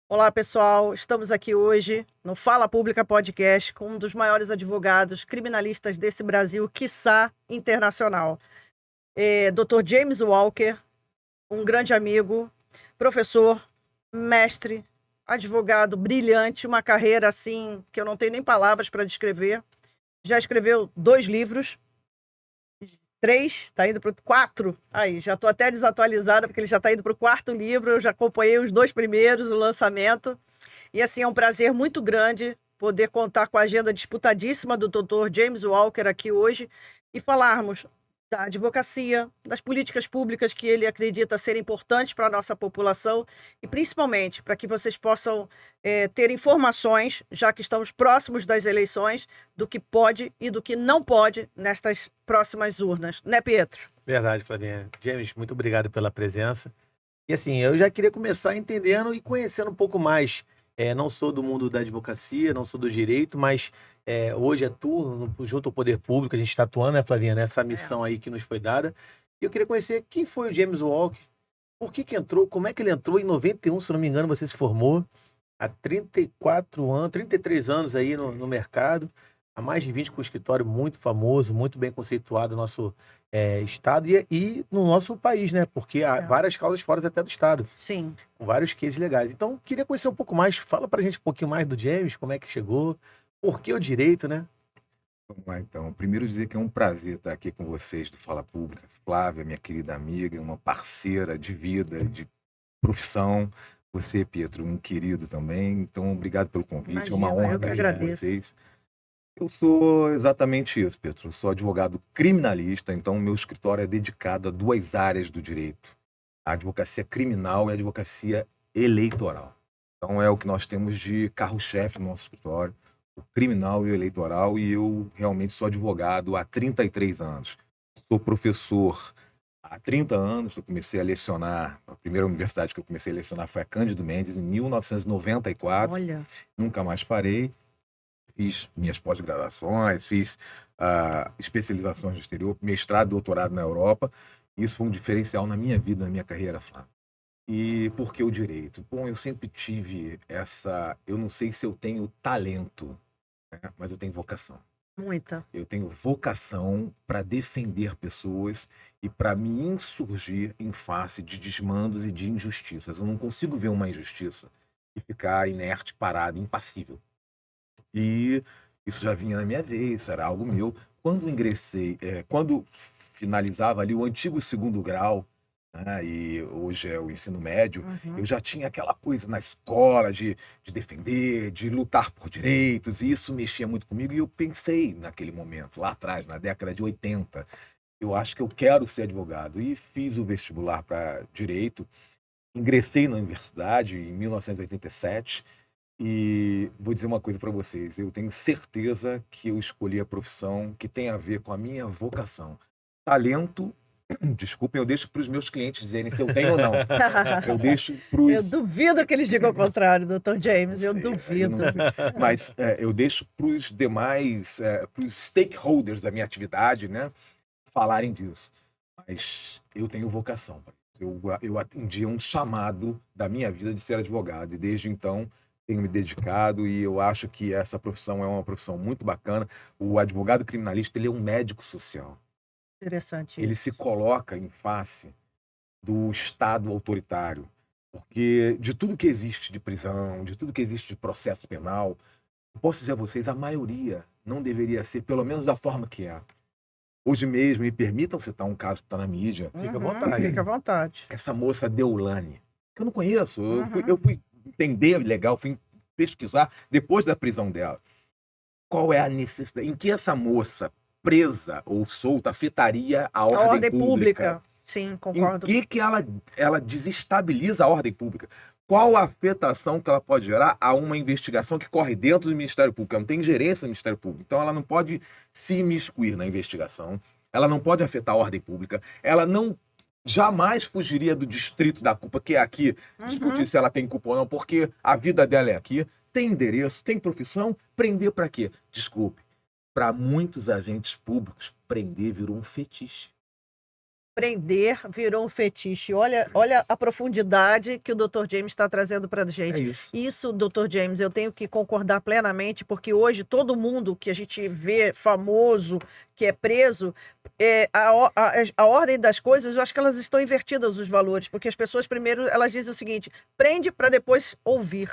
Olá, pessoal. Estamos aqui hoje no Fala Pública Podcast com um dos maiores advogados criminalistas desse Brasil, quiçá internacional. Dr. James Walker, um grande amigo, professor, mestre, advogado brilhante, uma carreira assim que eu não tenho nem palavras para descrever. Já escreveu 2 livros, 3, está indo para o 4. Aí, já estou até desatualizada, porque ele já está indo para o 4º livro. Eu já acompanhei os 2 primeiros, o lançamento. E assim, é um prazer muito grande poder contar com a agenda disputadíssima do Dr. James Walker aqui hoje e falarmos da advocacia, das políticas públicas que ele acredita ser importantes para a nossa população e principalmente para que vocês possam ter informações, já que estamos próximos das eleições, do que pode e do que não pode nestas próximas urnas, né, Pietro? Verdade, Flavinha. James, muito obrigado pela presença. E assim, eu já queria começar entendendo e conhecendo um pouco mais. Não sou do mundo da advocacia, não sou do direito, mas hoje atuo junto ao poder público, a gente está atuando, né, Flavinha, nessa É. missão aí que nos foi dada. E eu queria conhecer quem foi o James Walker, por que entrou, como é que ele entrou em 91, se não me engano, você se formou há 34 anos, 33 anos aí no Isso. mercado, há mais de 20 com um escritório muito famoso, muito bem conceituado no nosso estado e no nosso país, né? Porque há É. várias causas fora até do estado, Sim. com vários cases legais. Então, queria conhecer um pouco mais, fala pra gente um pouquinho mais do James, como é que chegou, por que o direito, né? Vamos lá, então. Primeiro dizer que é um prazer estar aqui com vocês do Fala Pública. Flávia, minha querida amiga, uma parceira de vida, de profissão. Você, Pietro, um querido também. Então, obrigado pelo convite. É uma Imagina, honra eu que estar aqui com agradeço. vocês. Eu sou exatamente isso, Pietro. Eu sou advogado criminalista, então o meu escritório é dedicado a duas áreas do direito: a advocacia criminal e a advocacia eleitoral. Então é o que nós temos de carro-chefe no nosso escritório, o criminal e o eleitoral, e eu realmente sou advogado há 33 anos. Sou professor há 30 anos, eu comecei a lecionar, a primeira universidade que eu comecei a lecionar foi a Cândido Mendes, em 1994, Olha, nunca mais parei. Fiz minhas pós-graduações, fiz especializações no exterior, mestrado, doutorado na Europa. Isso foi um diferencial na minha vida, na minha carreira, Flávio. E por que o direito? Bom, eu sempre tive essa. Eu não sei se eu tenho talento, né? Mas eu tenho vocação. muita. Eu tenho vocação para defender pessoas e para me insurgir em face de desmandos e de injustiças. Eu não consigo ver uma injustiça e ficar inerte, parado, impassível. E isso já vinha na minha veia, isso era algo meu. Quando ingressei, quando finalizava ali o antigo segundo grau, né, e hoje é o ensino médio, eu Uhum. já tinha aquela coisa na escola de defender, de lutar por direitos, e isso mexia muito comigo. E eu pensei naquele momento, lá atrás, na década de 80, eu acho que eu quero ser advogado. E fiz o vestibular para direito, ingressei na universidade em 1987 e vou dizer uma coisa para vocês, eu tenho certeza que eu escolhi a profissão que tem a ver com a minha vocação. Talento, desculpem, eu deixo para os meus clientes dizerem se eu tenho ou não. Eu deixo para Eu os... duvido que eles digam o contrário, doutor Não James, eu sei, aí eu não duvido. sei. Mas eu deixo para os demais, para os stakeholders da minha atividade, né, falarem disso. Mas eu tenho vocação para isso. Eu atendi a um chamado da minha vida de ser advogado e desde então tenho me dedicado e eu acho que essa profissão é uma profissão muito bacana. O advogado criminalista, ele é um médico social. Interessante Ele se isso. coloca em face do Estado autoritário, porque de tudo que existe de prisão, de tudo que existe de processo penal, eu posso dizer a vocês, a maioria não deveria ser, pelo menos da forma que é. Hoje mesmo, me permitam citar um caso que está na mídia, Fica à Uhum, vontade. fica à vontade. essa moça Deolane, que eu não conheço, Uhum. eu fui entender legal, fui pesquisar depois da prisão dela. Qual é a necessidade? Em que essa moça presa ou solta afetaria a A ordem ordem pública? pública, sim, Em concordo. que ela desestabiliza a ordem pública? Qual a afetação que ela pode gerar a uma investigação que corre dentro do Ministério Público? Ela não tem gerência no Ministério Público, então ela não pode se imiscuir na investigação, ela não pode afetar a ordem pública, ela não jamais fugiria do distrito da culpa, que é aqui, discutir Uhum. se ela tem culpa ou não, porque a vida dela é aqui, tem endereço, tem profissão, prender para quê? Desculpe, para muitos agentes públicos, prender virou um fetiche. prender virou um fetiche. Olha a profundidade que o Dr. James está trazendo para a É gente. isso. Isso, Dr. James, eu tenho que concordar plenamente, porque hoje todo mundo que a gente vê famoso, que é preso, a ordem das coisas, eu acho que elas estão invertidas os valores, porque as pessoas primeiro elas dizem o seguinte: prende para depois ouvir.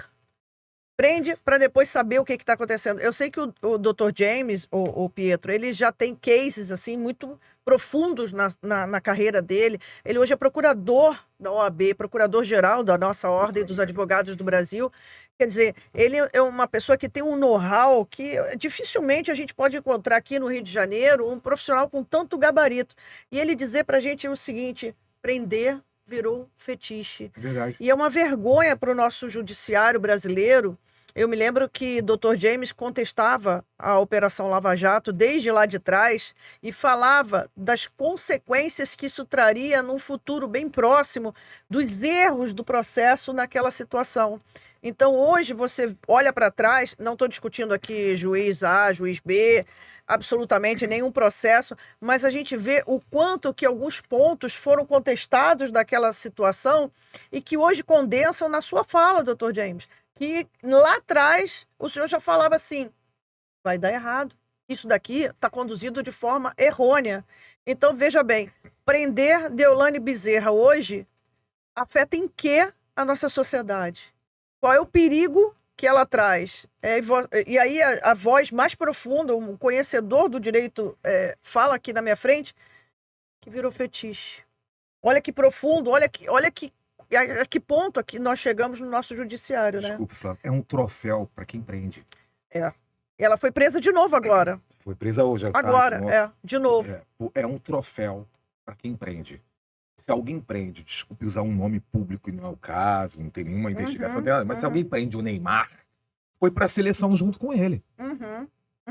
Prende para depois saber o que está acontecendo. Eu sei que o Dr. James, o Pietro, ele já tem cases assim muito profundos na carreira dele. Ele hoje é procurador da OAB, procurador-geral da nossa Ordem dos Advogados do Brasil. Quer dizer, ele é uma pessoa que tem um know-how que dificilmente a gente pode encontrar aqui no Rio de Janeiro, um profissional com tanto gabarito. E ele dizer para a gente o seguinte: prender virou fetiche. Verdade. E é uma vergonha para o nosso judiciário brasileiro. Eu me lembro que Dr. James contestava a Operação Lava Jato desde lá de trás e falava das consequências que isso traria num futuro bem próximo, dos erros do processo naquela situação. Então, hoje, você olha para trás, não estou discutindo aqui juiz A, juiz B, absolutamente nenhum processo, mas a gente vê o quanto que alguns pontos foram contestados daquela situação e que hoje condensam na sua fala, Dr. James, que lá atrás o senhor já falava assim: vai dar errado, isso daqui está conduzido de forma errônea. Então, veja bem, prender Deolane Bezerra hoje afeta em que a nossa sociedade? Qual é o perigo que ela traz? E aí a voz mais profunda, um conhecedor do direito fala aqui na minha frente, que virou fetiche. Olha que profundo, olha a que ponto aqui nós chegamos no nosso judiciário, né? Desculpe, Flávio. É um troféu para quem prende. Ela foi presa de novo agora. Foi presa hoje. Agora, de novo. É um troféu para quem prende. Se alguém prende, desculpe usar um nome público e não é o caso, não tem nenhuma investigação dela, mas se alguém prende o Neymar, foi para a seleção junto com ele.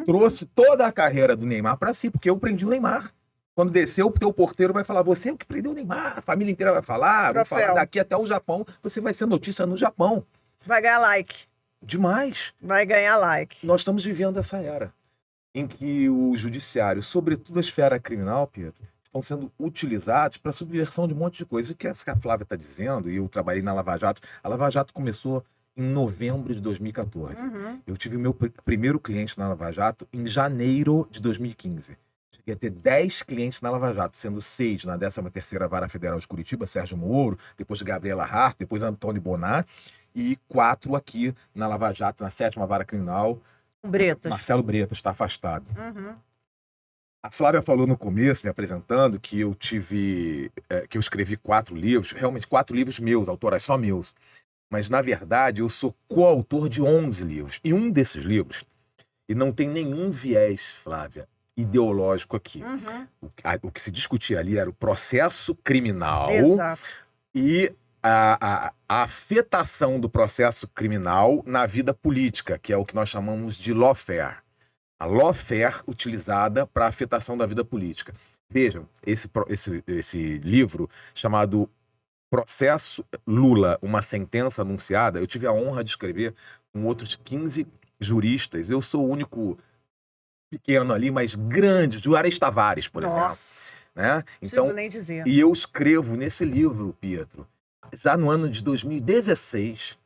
Trouxe toda a carreira do Neymar para si, porque eu prendi o Neymar. Quando descer, o teu porteiro vai falar: você é o que prendeu o Neymar. A família inteira vai falar, vou falar daqui até o Japão. Você vai ser notícia no Japão. Vai ganhar like. Demais. Vai ganhar like. Nós estamos vivendo essa era em que o judiciário, sobretudo a esfera criminal, Pietro, estão sendo utilizados para subversão de um monte de coisa. Que essa que a Flávia está dizendo, e eu trabalhei na Lava Jato. A Lava Jato começou em novembro de 2014. Eu tive o meu primeiro cliente na Lava Jato em janeiro de 2015. Cheguei a ter 10 clientes na Lava Jato, sendo 6 na 13ª Vara Federal de Curitiba, Sérgio Moro, depois Gabriela Hart, depois Antônio Bonar, e 4 aqui na Lava Jato, na 7ª Vara Criminal. Bretas. Marcelo Bretas está afastado. A Flávia falou no começo, me apresentando, que eu escrevi 4 livros, realmente 4 livros meus, autorais só meus. Mas, na verdade, eu sou coautor de 11 livros. E um desses livros, e não tem nenhum viés, Flávia, ideológico aqui. O que se discutia ali era o processo criminal. Exato. E a afetação do processo criminal na vida política, que é o que nós chamamos de lawfare. A lawfare utilizada para a afetação da vida política. Vejam, esse livro chamado Processo Lula, uma sentença anunciada, eu tive a honra de escrever com outros 15 juristas. Eu sou o único pequeno ali, mas grande, Juarez Tavares, por exemplo. Nossa. Né? Então, nem dizer. E eu escrevo nesse livro, Pietro, já no ano de 2016,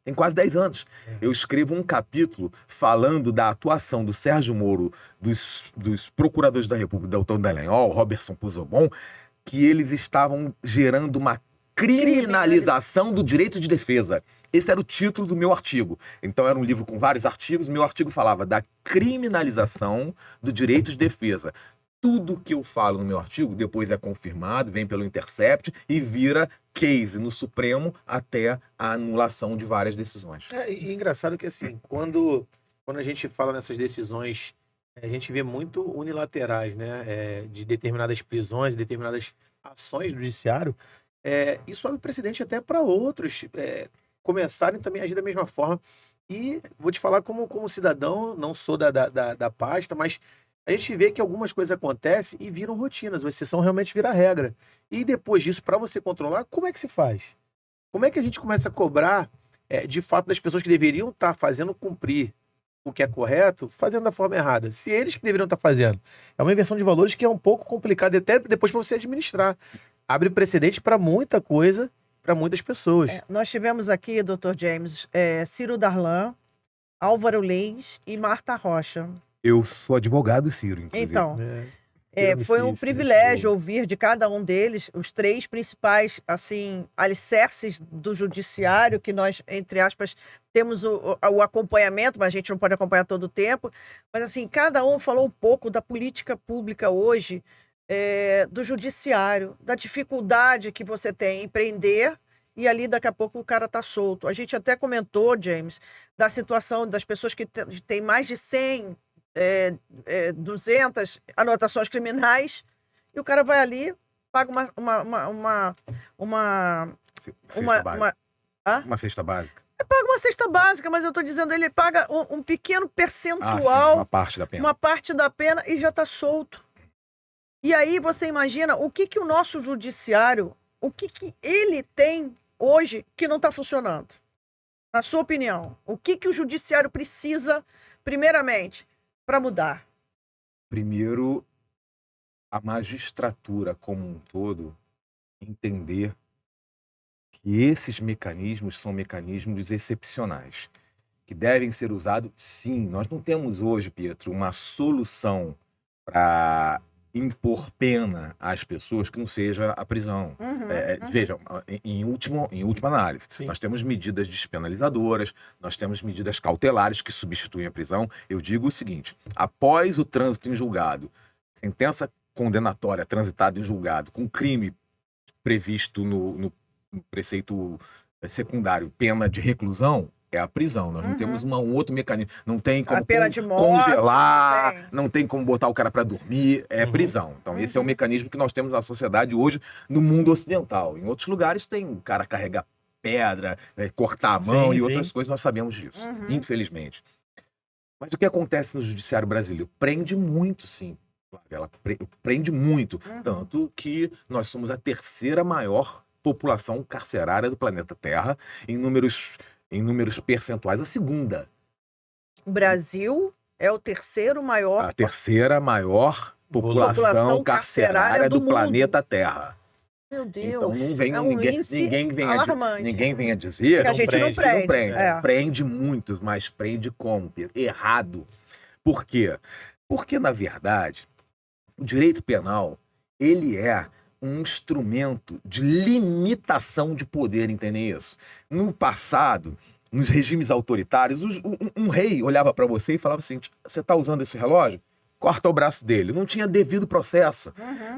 tem quase 10 anos, eu escrevo um capítulo falando da atuação do Sérgio Moro, dos procuradores da República, Deltan Dallagnol, Robertson Puzobon, que eles estavam gerando uma criminalização do direito de defesa. Esse era o título do meu artigo. Então era um livro com vários artigos. Meu artigo falava da criminalização do direito de defesa. Tudo que eu falo no meu artigo depois é confirmado, vem pelo Intercept e vira case no Supremo até a anulação de várias decisões. E engraçado que, assim, quando a gente fala nessas decisões, a gente vê muito unilaterais, né? De determinadas prisões, determinadas ações do judiciário. Isso abre precedente até para outros começarem também a agir da mesma forma. E vou te falar como cidadão, não sou da pasta, mas a gente vê que algumas coisas acontecem e viram rotinas, a exceção realmente vira regra. E depois disso, para você controlar, como é que se faz? Como é que a gente começa a cobrar, de fato, das pessoas que deveriam estar fazendo cumprir o que é correto fazendo da forma errada. Se eles que deveriam estar fazendo. É uma inversão de valores que é um pouco complicada até depois para você administrar. Abre precedente para muita coisa, para muitas pessoas. Nós tivemos aqui, Dr. James, Ciro Darlan, Álvaro Leis e Marta Rocha. Eu sou advogado, Ciro, inclusive. Então, foi um privilégio ouvir de cada um deles os 3 principais, assim, alicerces do judiciário, que nós, entre aspas, temos o acompanhamento, mas a gente não pode acompanhar todo o tempo. Mas, assim, cada um falou um pouco da política pública hoje, do judiciário, da dificuldade que você tem em prender e ali daqui a pouco o cara está solto. A gente até comentou, James, da situação das pessoas que têm mais de 100, 200 anotações criminais e o cara vai ali, paga uma cesta básica. Paga uma cesta básica, mas eu estou dizendo, ele paga um pequeno percentual, sim, uma parte da pena. Uma parte da pena e já está solto. E aí você imagina o que o nosso judiciário, o que ele tem hoje que não está funcionando? Na sua opinião, o que o judiciário precisa, primeiramente, para mudar? Primeiro, a magistratura como um todo entender que esses mecanismos são mecanismos excepcionais, que devem ser usados, sim. Nós não temos hoje, Pietro, uma solução para impor pena às pessoas que não seja a prisão. Veja, em última análise, Sim. Nós temos medidas despenalizadoras, nós temos medidas cautelares que substituem a prisão. Eu digo o seguinte, após o trânsito em julgado, sentença condenatória transitada em julgado, com crime previsto no preceito secundário, pena de reclusão, é a prisão. Nós não temos um outro mecanismo. Não tem como a pena de morte, congelar, não tem como botar o cara para dormir. É prisão. Então, esse é o mecanismo que nós temos na sociedade hoje, no mundo ocidental. Em outros lugares tem o cara carregar pedra, cortar a mão e outras coisas, nós sabemos disso, infelizmente. Mas o que acontece no judiciário brasileiro? Prende muito, sim. Ela prende muito. Tanto que nós somos a 3ª maior população carcerária do planeta Terra, em números percentuais, a 2ª. O Brasil é o 3º maior... A 3ª maior população carcerária do planeta Terra. Meu Deus. Então não vem, ninguém vem a dizer que a gente não prende. Prende muito, mas prende como? Errado. Por quê? Porque, na verdade, o direito penal, ele é um instrumento de limitação de poder, entendem isso? No passado, nos regimes autoritários, um rei olhava para você e falava assim, você está usando esse relógio? Corta o braço dele. Não tinha devido processo.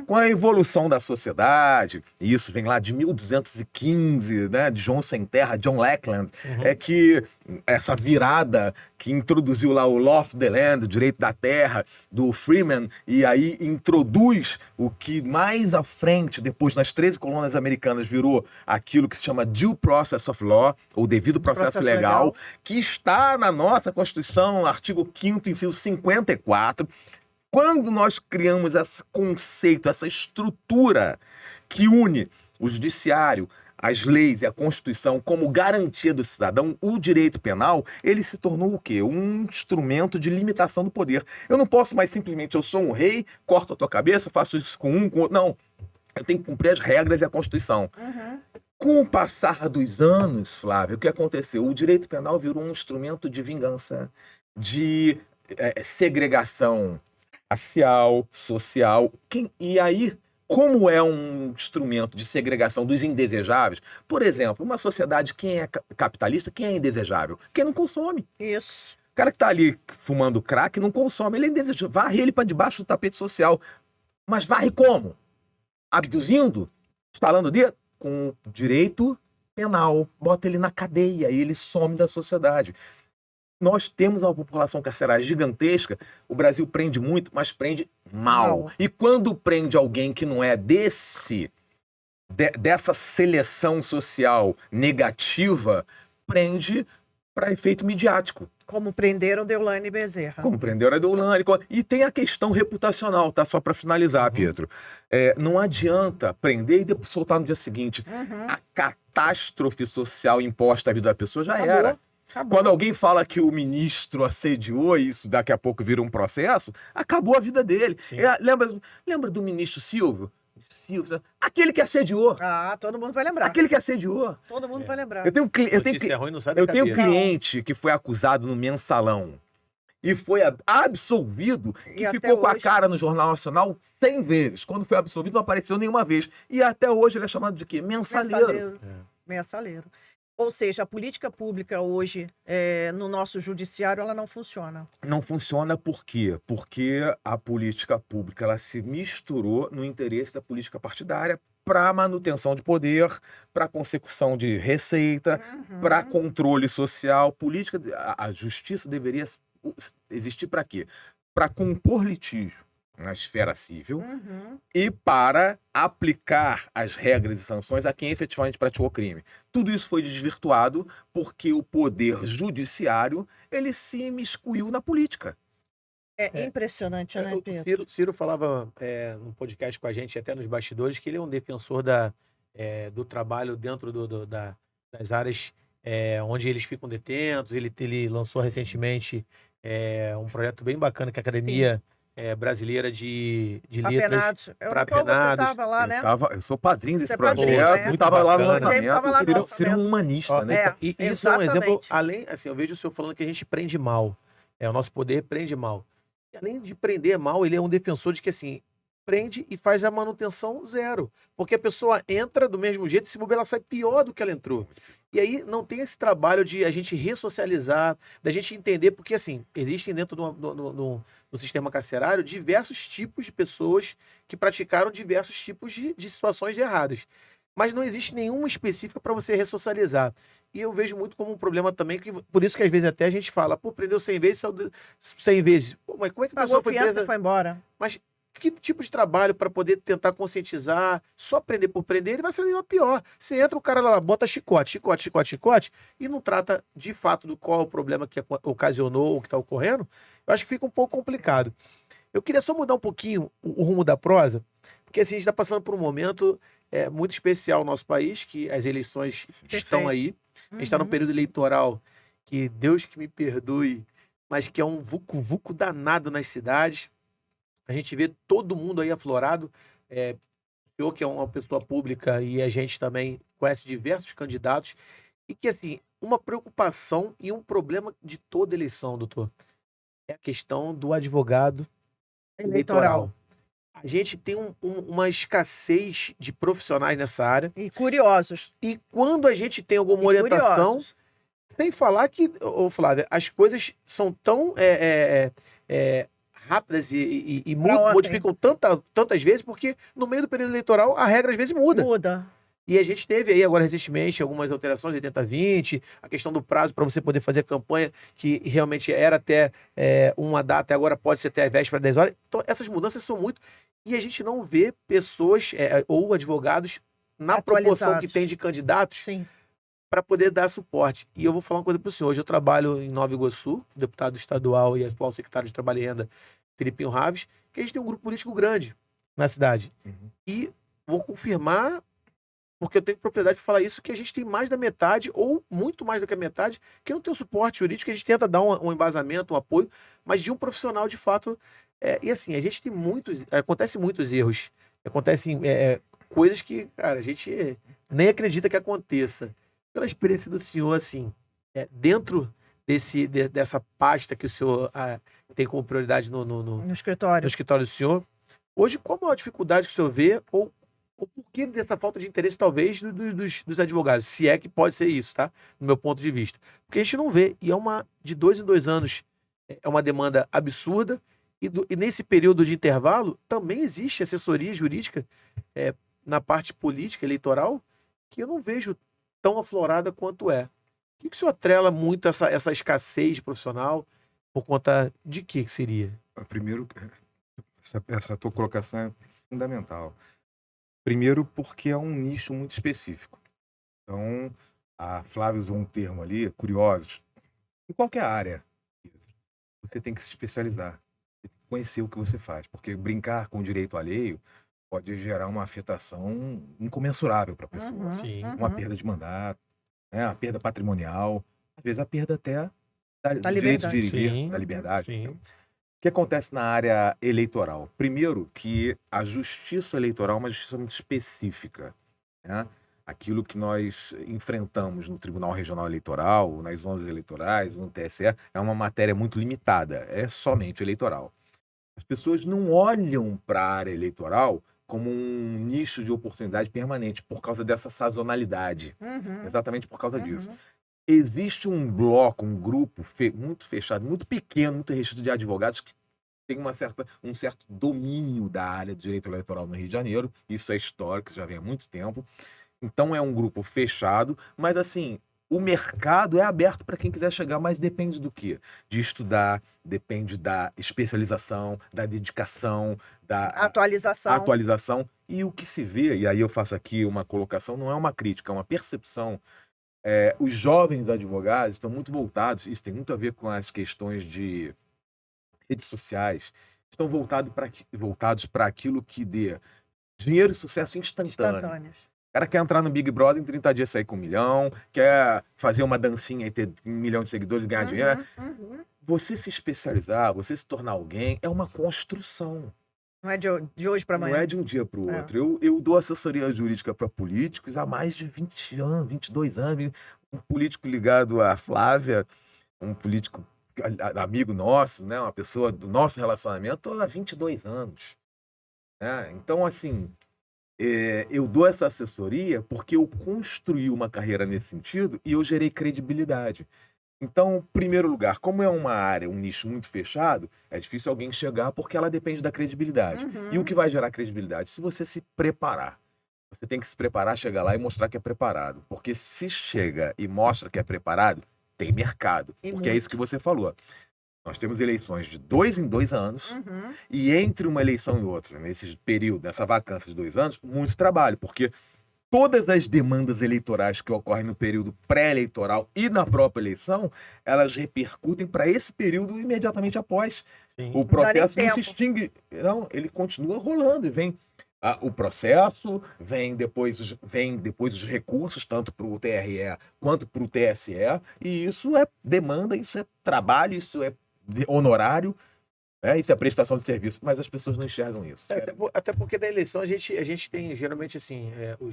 Com a evolução da sociedade, e isso vem lá de 1215, né, de João Sem Terra, John Lackland, é que essa virada que introduziu lá o Law of the Land, o direito da terra, do Freeman, e aí introduz o que mais à frente, depois nas 13 colônias americanas, virou aquilo que se chama Due Process of Law, ou devido processo legal, que está na nossa Constituição, artigo 5º, inciso 54, quando nós criamos esse conceito, essa estrutura que une o judiciário, as leis e a Constituição como garantia do cidadão, o direito penal, ele se tornou o quê? Um instrumento de limitação do poder. Eu não posso mais simplesmente, eu sou um rei, corto a tua cabeça, faço isso com um, com outro. Não, eu tenho que cumprir as regras e a Constituição. Com o passar dos anos, Flávio, o que aconteceu? O direito penal virou um instrumento de vingança, de segregação racial, social. E aí, como é um instrumento de segregação dos indesejáveis, por exemplo, uma sociedade, quem é capitalista, quem é indesejável? Quem não consome. Isso. O cara que tá ali fumando crack não consome, ele é indesejável. Varre ele para debaixo do tapete social. Mas varre como? Abduzindo? Estalando o dedo? Com direito penal. Bota ele na cadeia e ele some da sociedade. Nós temos uma população carcerária gigantesca, o Brasil prende muito, mas prende mal. E quando prende alguém que não é dessa seleção social negativa, prende para efeito midiático. Como prenderam Deolane Bezerra. Como prenderam a Deolane. E tem a questão reputacional, tá? Só para finalizar, Pietro. Não adianta prender e depois soltar no dia seguinte. A catástrofe social imposta à vida da pessoa já era. Acabou. Quando alguém fala que o ministro assediou e isso daqui a pouco vira um processo, acabou a vida dele. Sim. Lembra do ministro Silvio? Aquele que assediou. Ah, todo mundo vai lembrar. Aquele que assediou. Todo mundo vai lembrar. Eu tenho Notícia ruim não sai da eu tenho cabeça. cliente que foi acusado no mensalão e foi absolvido, E que até ficou com a hoje- cara no Jornal Nacional 100 vezes. Quando foi absolvido, não apareceu nenhuma vez. E até hoje ele é chamado de quê? Mensaleiro. Mensaleiro. Ou seja, a política pública hoje, no nosso judiciário, ela não funciona. Não funciona por quê? Porque a política pública ela se misturou no interesse da política partidária para manutenção de poder, para consecução de receita, para controle social. A justiça deveria existir para quê? Para compor litígio na esfera civil Uhum. e para aplicar as regras e sanções a quem efetivamente praticou o crime. Tudo isso foi desvirtuado porque o poder judiciário ele se imiscuiu na política. É impressionante, né, O Pedro? Ciro falava no podcast com a gente, até nos bastidores, que ele é um defensor do trabalho dentro das áreas onde eles ficam detentos. Ele lançou recentemente um projeto bem bacana que é a Academia Brasileira de Letras. Apenados. pra No qual você apenados. estava lá, né? Eu sou padrinho desse Você é padrinho, projeto, né? eu estava lá no Muito bacana. Tava lá no lançamento. Ciro é um lançamento. humanista, Ó, né? E isso é um exemplo, exatamente. além, assim, eu vejo o senhor falando que a gente prende mal. O nosso poder prende mal. E além de prender mal, ele é um defensor de que, assim, prende e faz a manutenção zero. Porque a pessoa entra do mesmo jeito e se bobear, ela sai pior do que ela entrou. E aí não tem esse trabalho de a gente ressocializar, da gente entender, porque, assim, existem dentro do sistema carcerário diversos tipos de pessoas que praticaram diversos tipos de situações erradas. Mas não existe nenhuma específica para você ressocializar. E eu vejo muito como um problema também, por isso que às vezes até a gente fala, pô, prendeu 100 vezes, saiu 100 vezes. Pô, mas como é que a Pagou pessoa foi fiança presa? e foi embora. Mas que tipo de trabalho para poder tentar conscientizar, só prender por prender, ele vai ser ainda pior. Você entra, o cara lá bota chicote, e não trata de fato do qual é o problema que ocasionou ou que está ocorrendo, eu acho que fica um pouco complicado. Eu queria só mudar um pouquinho o rumo da prosa, porque assim, a gente está passando por um momento muito especial no nosso país, que as eleições estão aí. A gente está num período eleitoral que Deus que me perdoe, mas que é um vucu-vucu danado nas cidades. A gente vê todo mundo aí aflorado. O senhor, que é uma pessoa pública, e a gente também conhece diversos candidatos. E que, assim, uma preocupação e um problema de toda eleição, doutor, é a questão do advogado eleitoral. A gente tem uma escassez de profissionais nessa área. E curiosos. E quando a gente tem alguma E orientação, curiosos. sem falar que, ô Flávia, as coisas são tão rápidas e Pra ontem. modificam tantas vezes, porque no meio do período eleitoral a regra às vezes muda. Muda. E a gente teve aí agora recentemente algumas alterações, 80-20, a questão do prazo para você poder fazer a campanha, que realmente era até uma data, agora pode ser até a véspera, 10 horas. Então essas mudanças são muito... E a gente não vê pessoas ou advogados na proporção que Atualizados. tem de candidatos Sim. para poder dar suporte. E eu vou falar uma coisa para o senhor. Hoje eu trabalho em Nova Iguaçu, deputado estadual e atual secretário de Trabalho e Renda, Felipinho Raves, que a gente tem um grupo político grande na cidade. E vou confirmar, porque eu tenho propriedade para falar isso, que a gente tem mais da metade, ou muito mais do que a metade, que não tem o suporte jurídico, a gente tenta dar um embasamento, um apoio, mas de um profissional de fato. E assim, a gente tem acontecem muitos erros, acontecem coisas que, cara, a gente nem acredita que aconteça. Pela experiência do senhor, assim, dentro dessa pasta que o senhor tem como prioridade No escritório. no escritório do senhor, hoje, qual a maior dificuldade que o senhor vê, ou por que dessa falta de interesse, talvez, dos advogados? Se é que pode ser isso, tá? No meu ponto de vista. Porque a gente não vê, e de 2 em 2 anos, é uma demanda absurda, e nesse período de intervalo, também existe assessoria jurídica na parte política, eleitoral, que eu não vejo tão aflorada quanto é. O que o senhor atrela muito essa escassez profissional, por conta de que seria? Primeiro, essa tua colocação é fundamental. Primeiro, porque é um nicho muito específico. Então, a Flávia usou um termo ali, curiosos. Em qualquer área, você tem que se especializar. Você tem que conhecer o que você faz. Porque brincar com o direito alheio pode gerar uma afetação incomensurável para a pessoa. Uhum, Sim. uhum. Uma perda de mandato, né? Uma perda patrimonial. às vezes, a perda até do direito de liberdade. dirigir, Sim, da liberdade. sim. O que acontece na área eleitoral? Primeiro, que a justiça eleitoral é uma justiça muito específica, né? Aquilo que nós enfrentamos no Tribunal Regional Eleitoral, nas zonas eleitorais, no TSE, é uma matéria muito limitada, é somente eleitoral. As pessoas não olham para a área eleitoral como um nicho de oportunidade permanente por causa dessa sazonalidade, Uhum, exatamente por causa disso. uhum. Existe um bloco, um grupo muito fechado, muito pequeno, muito restrito de advogados que tem um certo domínio da área do direito eleitoral no Rio de Janeiro. Isso é histórico, já vem há muito tempo. Então é um grupo fechado, mas assim, o mercado é aberto para quem quiser chegar, mas depende do quê? De estudar, depende da especialização, da dedicação, da Atualização. E o que se vê, e aí eu faço aqui uma colocação, não é uma crítica, é uma percepção. Os jovens advogados estão muito voltados, isso tem muito a ver com as questões de redes sociais, estão voltados para aquilo que dê dinheiro e sucesso instantâneo. Instantâneos. O cara quer entrar no Big Brother em 30 dias sair com 1 milhão, quer fazer uma dancinha e ter 1 milhão de seguidores e ganhar dinheiro. Uhum. Você se especializar, você se tornar alguém, é uma construção. Não é de hoje para amanhã. Não é de um dia para o outro. Eu dou assessoria jurídica para políticos há mais de 20 anos, 22 anos. Um político ligado à Flávia, um político amigo nosso, né? Uma pessoa do nosso relacionamento há 22 anos. Né? Então, assim, eu dou essa assessoria porque eu construí uma carreira nesse sentido e eu gerei credibilidade. Então, em primeiro lugar, como é uma área, um nicho muito fechado, é difícil alguém chegar porque ela depende da credibilidade. E o que vai gerar credibilidade? Se você se preparar. Você tem que se preparar, chegar lá e mostrar que é preparado. Porque se chega e mostra que é preparado, tem mercado. Porque é isso que você falou. Nós temos eleições de 2 em 2 anos, e entre uma eleição e outra, nesse período, nessa vacância de 2 anos, muito trabalho, porque todas as demandas eleitorais que ocorrem no período pré-eleitoral e na própria eleição, elas repercutem para esse período imediatamente após. Sim. O processo não se extingue, não, ele continua rolando e vem o processo, vem depois os recursos, tanto para o TRE quanto para o TSE, e isso é demanda, isso é trabalho, isso é honorário, isso é prestação de serviço, mas as pessoas não enxergam isso. Até porque da eleição a gente tem, geralmente, assim, o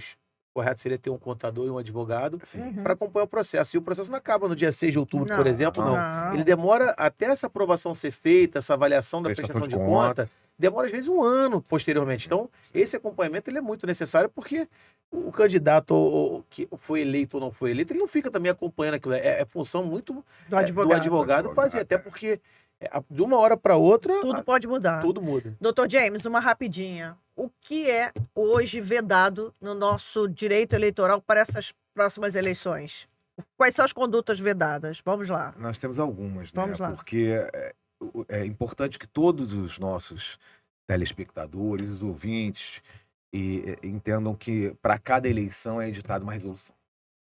correto seria ter um contador e um advogado para acompanhar o processo. E o processo não acaba no dia 6 de outubro, por exemplo, não. Ele demora até essa aprovação ser feita, essa avaliação da prestação de conta, demora às vezes 1 ano posteriormente. Então, esse acompanhamento ele é muito necessário porque o candidato que foi eleito ou não foi eleito, ele não fica também acompanhando aquilo. É função muito do advogado fazer, até porque de uma hora para outra... Tudo pode mudar. Tudo muda. Dr. James, uma rapidinha. O que é hoje vedado no nosso direito eleitoral para essas próximas eleições? Quais são as condutas vedadas? Vamos lá. Nós temos algumas, né? Vamos lá. Porque é importante que todos os nossos telespectadores, os ouvintes, entendam que para cada eleição é editada uma resolução.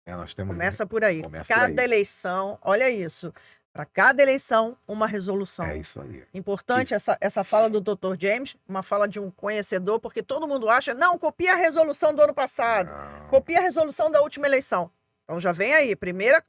Nós temos... Começa por aí. Cada eleição, olha isso. Para cada eleição, uma resolução. É isso aí. Importante essa fala do Dr. James, uma fala de um conhecedor, porque todo mundo acha, não, copia a resolução do ano passado, copia a resolução da última eleição. Então já vem aí, primeira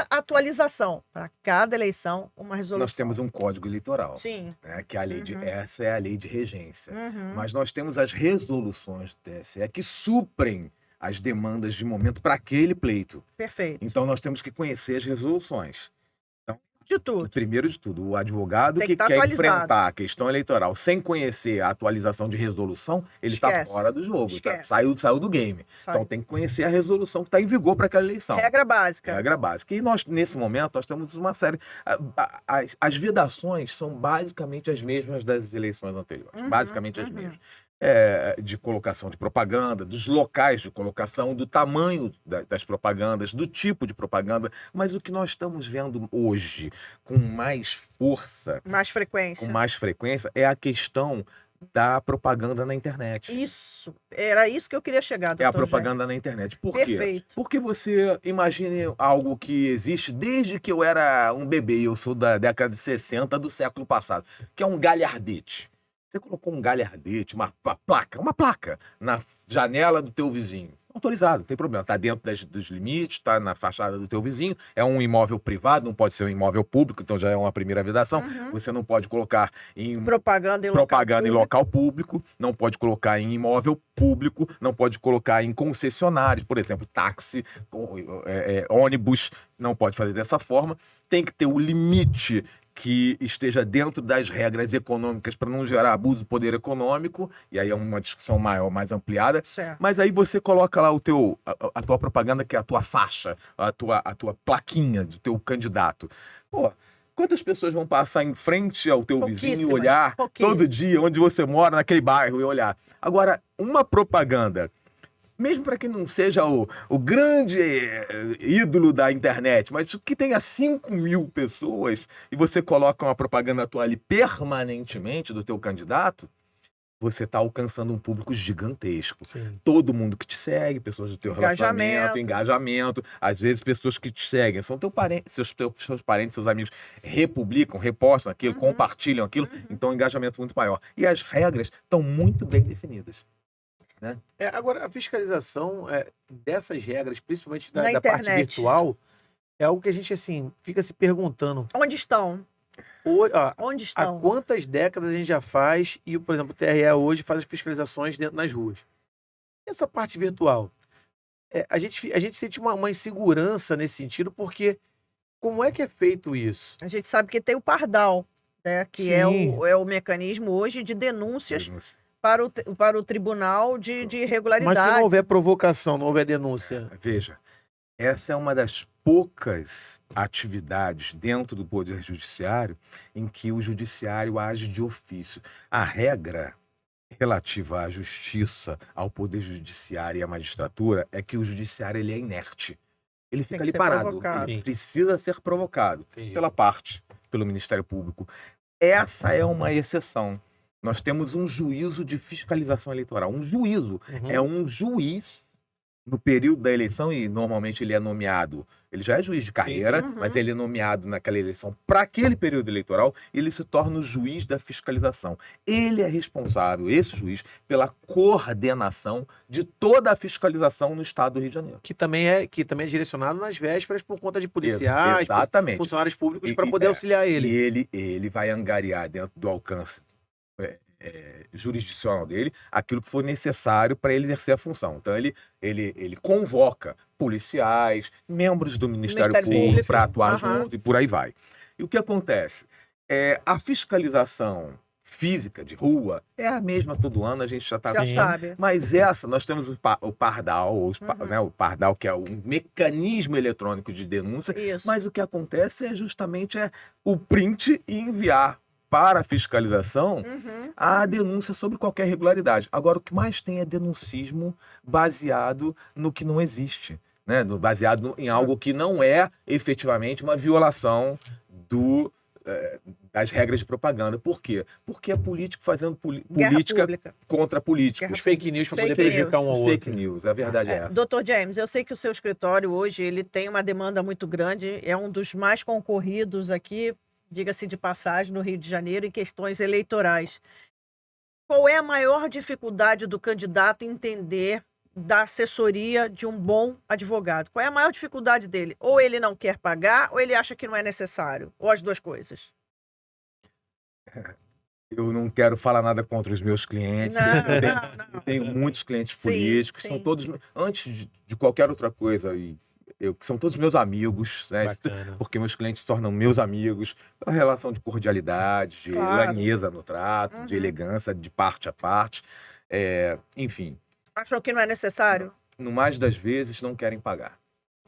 atualização. Para cada eleição, uma resolução. Nós temos um código eleitoral. Sim. Que a lei essa é a lei de regência. Mas nós temos as resoluções do TSE que suprem as demandas de momento para aquele pleito. Perfeito. Então, nós temos que conhecer as resoluções. Então, de tudo. Primeiro de tudo, o advogado que quer enfrentar a questão eleitoral sem conhecer a atualização de resolução, ele está fora do jogo, saiu do game. Então, tem que conhecer a resolução que está em vigor para aquela eleição. Regra básica. Regra básica. E nós, nesse momento, nós temos uma série... As vedações são basicamente as mesmas das eleições anteriores. Basicamente as mesmas. De colocação de propaganda, dos locais de colocação, do tamanho das propagandas, do tipo de propaganda, mas o que nós estamos vendo hoje com mais força, com mais frequência, é a questão da propaganda na internet. Isso, era isso que eu queria chegar, doutor. É a propaganda na internet. Por quê? Perfeito. Porque você imagine algo que existe desde que eu era um bebê, eu sou da década de 60 do século passado, que é um galhardete. Você colocou um galhardete, uma placa na janela do teu vizinho. autorizado, não tem problema. Está dentro dos limites, está na fachada do teu vizinho, é um imóvel privado, não pode ser um imóvel público, então já é uma primeira vedação. Você não pode colocar em Propaganda em propaganda em local público, não pode colocar em imóvel público, não pode colocar em concessionários, por exemplo, táxi, ônibus, não pode fazer dessa forma. Tem que ter o limite que esteja dentro das regras econômicas para não gerar abuso do poder econômico, e aí é uma discussão maior, mais ampliada. Certo. Mas aí você coloca lá a tua propaganda, que é a tua faixa, a tua plaquinha do teu candidato. Pô, quantas pessoas vão passar em frente ao teu vizinho e olhar todo dia onde você mora, naquele bairro, e olhar? Agora, uma propaganda, mesmo para quem não seja o grande ídolo da internet, mas que tenha 5.000 pessoas, e você coloca uma propaganda tua ali permanentemente do teu candidato, você está alcançando um público gigantesco. Sim. Todo mundo que te segue, pessoas do teu relacionamento, engajamento. Às vezes, pessoas que te seguem são seus parentes, seus amigos, republicam, repostam aquilo, compartilham aquilo. Então, o engajamento é muito maior. E as regras estão muito bem definidas. Né? Agora, a fiscalização dessas regras, principalmente Na da parte internet. virtual, é algo que a gente, assim, fica se perguntando. Onde estão? Onde Há estão? quantas décadas a gente já faz e, por exemplo, o TRE hoje faz as fiscalizações dentro das ruas. Essa parte virtual, a gente sente uma insegurança nesse sentido, porque como é que é feito isso? A gente sabe que tem o Pardal, né? Que é Sim. o mecanismo hoje de denúncias para o Tribunal de Mas se Irregularidade. não houver provocação, não houver denúncia. Veja, essa é uma das poucas atividades dentro do Poder Judiciário em que o Judiciário age de ofício. A regra relativa à justiça, ao Poder Judiciário e à magistratura é que o Judiciário ele é inerte. Ele fica que ali ser parado. provocado. Ele precisa ser provocado Entendi. pelo Ministério Público. Essa é uma exceção. Nós temos um juízo de fiscalização eleitoral. Um juízo. É um juiz no período da eleição, e normalmente ele é nomeado, ele já é juiz de carreira, mas ele é nomeado naquela eleição para aquele período eleitoral, e ele se torna o juiz da fiscalização. Ele é responsável, esse juiz, pela coordenação de toda a fiscalização no estado do Rio de Janeiro. Que também é direcionado nas vésperas por conta de policiais, Exatamente. funcionários públicos, para poder auxiliar ele. E ele vai angariar dentro do alcance jurisdicional dele aquilo que for necessário para ele exercer a função. Então ele convoca policiais, membros do Ministério Público para atuar junto, e por aí vai. E o que acontece? A fiscalização física de rua é a mesma todo ano, a gente já está sabe. Mas nós temos o Pardal, né, o Pardal, que é um mecanismo eletrônico de denúncia, Isso. mas o que acontece é justamente o print e enviar para a fiscalização a denúncia sobre qualquer irregularidade. Agora, o que mais tem é denuncismo baseado no que não existe, né? Baseado em algo que não é efetivamente uma violação das regras de propaganda. Por quê? Porque é político fazendo política contra políticos. Os fake news para poder prejudicar um ao outro. Fake news, a verdade é essa. Dr. James, eu sei que o seu escritório hoje ele tem uma demanda muito grande, é um dos mais concorridos aqui, diga-se de passagem, no Rio de Janeiro, em questões eleitorais. Qual é a maior dificuldade do candidato entender da assessoria de um bom advogado? Qual é a maior dificuldade dele? Ou ele não quer pagar, ou ele acha que não é necessário? Ou as duas coisas? Eu não quero falar nada contra os meus clientes. Eu tenho muitos clientes políticos, são todos, antes de qualquer outra coisa, são todos meus amigos, né? Porque meus clientes se tornam meus amigos pela relação de cordialidade, de lanheza no trato, de elegância, de parte a parte. Enfim. Acham que não é necessário? No mais das vezes, não querem pagar.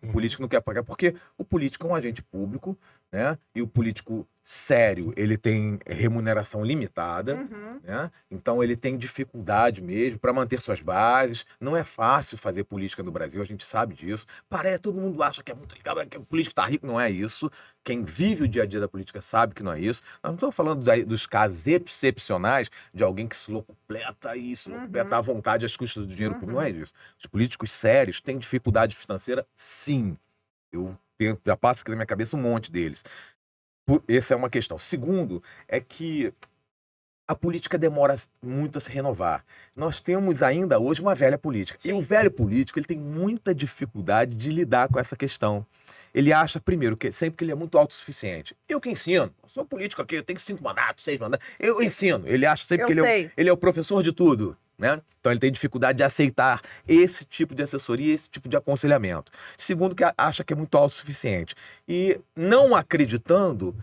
O político não quer pagar porque o político é um agente público, né? E o político sério, ele tem remuneração limitada, né? Então ele tem dificuldade mesmo para manter suas bases. Não é fácil fazer política no Brasil, a gente sabe disso. Todo mundo acha que é muito legal, que o político está rico. Não é isso. Quem vive o dia a dia da política sabe que não é isso. Nós não estamos falando dos casos excepcionais de alguém que se locupleta e se locupleta à vontade às custas do dinheiro público. Não é isso. Os políticos sérios têm dificuldade financeira, sim. Já passa aqui na minha cabeça um monte deles. Essa é uma questão. Segundo, é que A política demora muito a se renovar. Nós temos ainda hoje uma velha política. E Sim. o velho político ele tem muita dificuldade de lidar com essa questão. Ele acha, primeiro, que sempre que ele é muito autossuficiente. Eu que ensino. Eu sou político aqui, eu tenho 5 mandatos, 6 mandatos. Eu ensino. Ele acha sempre Eu que sei. ele é o professor de tudo. Né? Então ele tem dificuldade de aceitar esse tipo de assessoria, esse tipo de aconselhamento. Segundo, que acha que é muito autossuficiente. E não acreditando,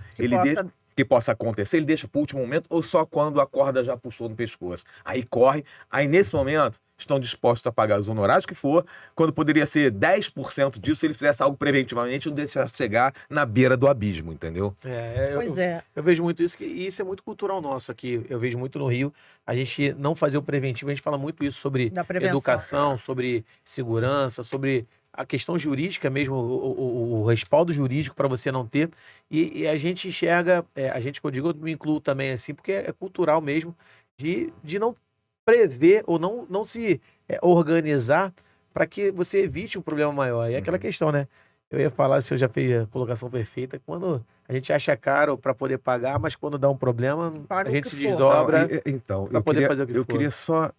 que possa acontecer, ele deixa para o último momento ou só quando a corda já puxou no pescoço. Aí corre, aí nesse momento estão dispostos a pagar os honorários que for, quando poderia ser 10% disso se ele fizesse algo preventivamente e não deixasse chegar na beira do abismo, entendeu? Pois é. Eu vejo muito isso, e isso é muito cultural nosso aqui. Eu vejo muito no Rio. A gente não fazer o preventivo, a gente fala muito isso sobre Da prevenção. educação, sobre segurança, sobre a questão jurídica mesmo, o respaldo jurídico para você não ter. E a gente enxerga, a gente, que eu digo, eu me incluo também assim, porque é cultural mesmo, de não prever ou não se organizar para que você evite um problema maior. E é aquela questão, né? Eu ia falar, se eu já fiz a colocação perfeita, quando a gente acha caro para poder pagar, mas quando dá um problema, Paga a o gente que se for. desdobra. Então, pra poder fazer o que eu for. queria só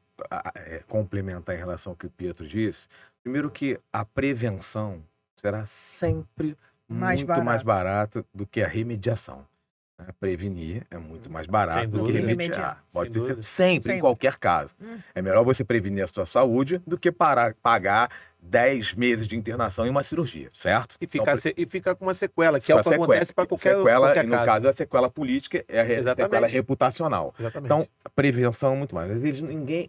complementar em relação ao que o Pietro disse. Primeiro que a prevenção será sempre muito mais barato do que a remediação. Né? Prevenir é muito mais barato Sem do que dúvida. remediar. Sem Pode ser dúvida. sempre, em qualquer caso. É melhor você prevenir a sua saúde do que pagar 10 meses de internação em uma cirurgia, certo? E Então, ficar com uma sequela, que é o que acontece para qualquer e no caso. caso, a sequela política é a Exatamente. sequela reputacional. Exatamente. Então, a prevenção é muito mais. Às vezes,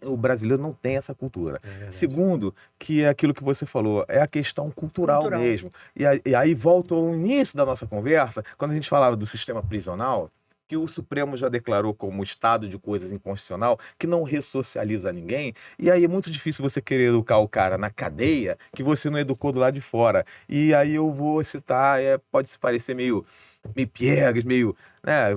o brasileiro não tem essa cultura. Segundo, que é aquilo que você falou, é a questão cultural. Mesmo. E aí volta ao início da nossa conversa, quando a gente falava do sistema prisional, que o Supremo já declarou como estado de coisas inconstitucional, que não ressocializa ninguém, e aí é muito difícil você querer educar o cara na cadeia que você não educou do lado de fora. E aí eu vou citar, pode se parecer meio piegas, meio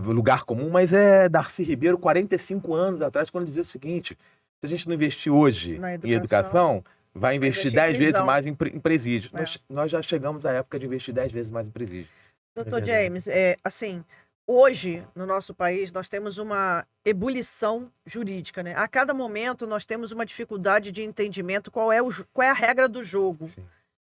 lugar comum, mas é Darcy Ribeiro, 45 anos atrás, quando dizia o seguinte: se a gente não investir hoje em educação, vai investir 10 vezes mais em presídio. Nós já chegamos à época de investir 10 vezes mais em presídio. Doutor James, assim, hoje, no nosso país, nós temos uma ebulição jurídica, né? A cada momento, nós temos uma dificuldade de entendimento qual é a regra do jogo. Sim.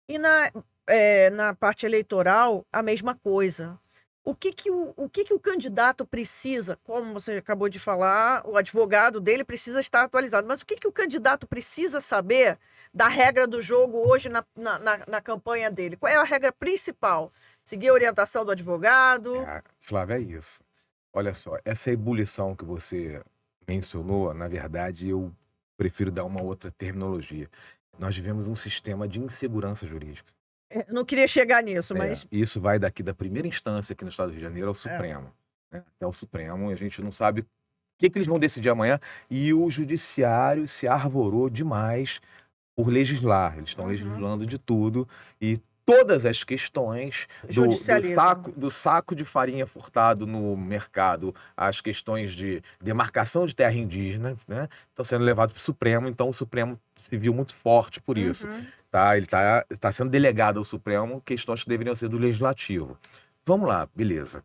E na parte eleitoral, a mesma coisa. O que o candidato precisa, como você acabou de falar, o advogado dele precisa estar atualizado, mas o que o candidato precisa saber da regra do jogo hoje na campanha dele? Qual é a regra principal? Seguir a orientação do advogado? Flávia, é isso. Olha só, essa ebulição que você mencionou, na verdade, eu prefiro dar uma outra terminologia. Nós vivemos um sistema de insegurança jurídica. Não queria chegar nisso, mas... Isso vai daqui da primeira instância aqui no estado do Rio de Janeiro ao Supremo. Né? Até o Supremo, e a gente não sabe o que eles vão decidir amanhã. E o judiciário se arvorou demais por legislar. Eles estão legislando de tudo. E todas as questões do saco de farinha furtado no mercado, as questões de demarcação de terra indígena, né, estão sendo levadas para o Supremo. Então o Supremo se viu muito forte por isso. Tá? Ele tá sendo delegado ao Supremo questões que deveriam ser do Legislativo. Vamos lá, beleza.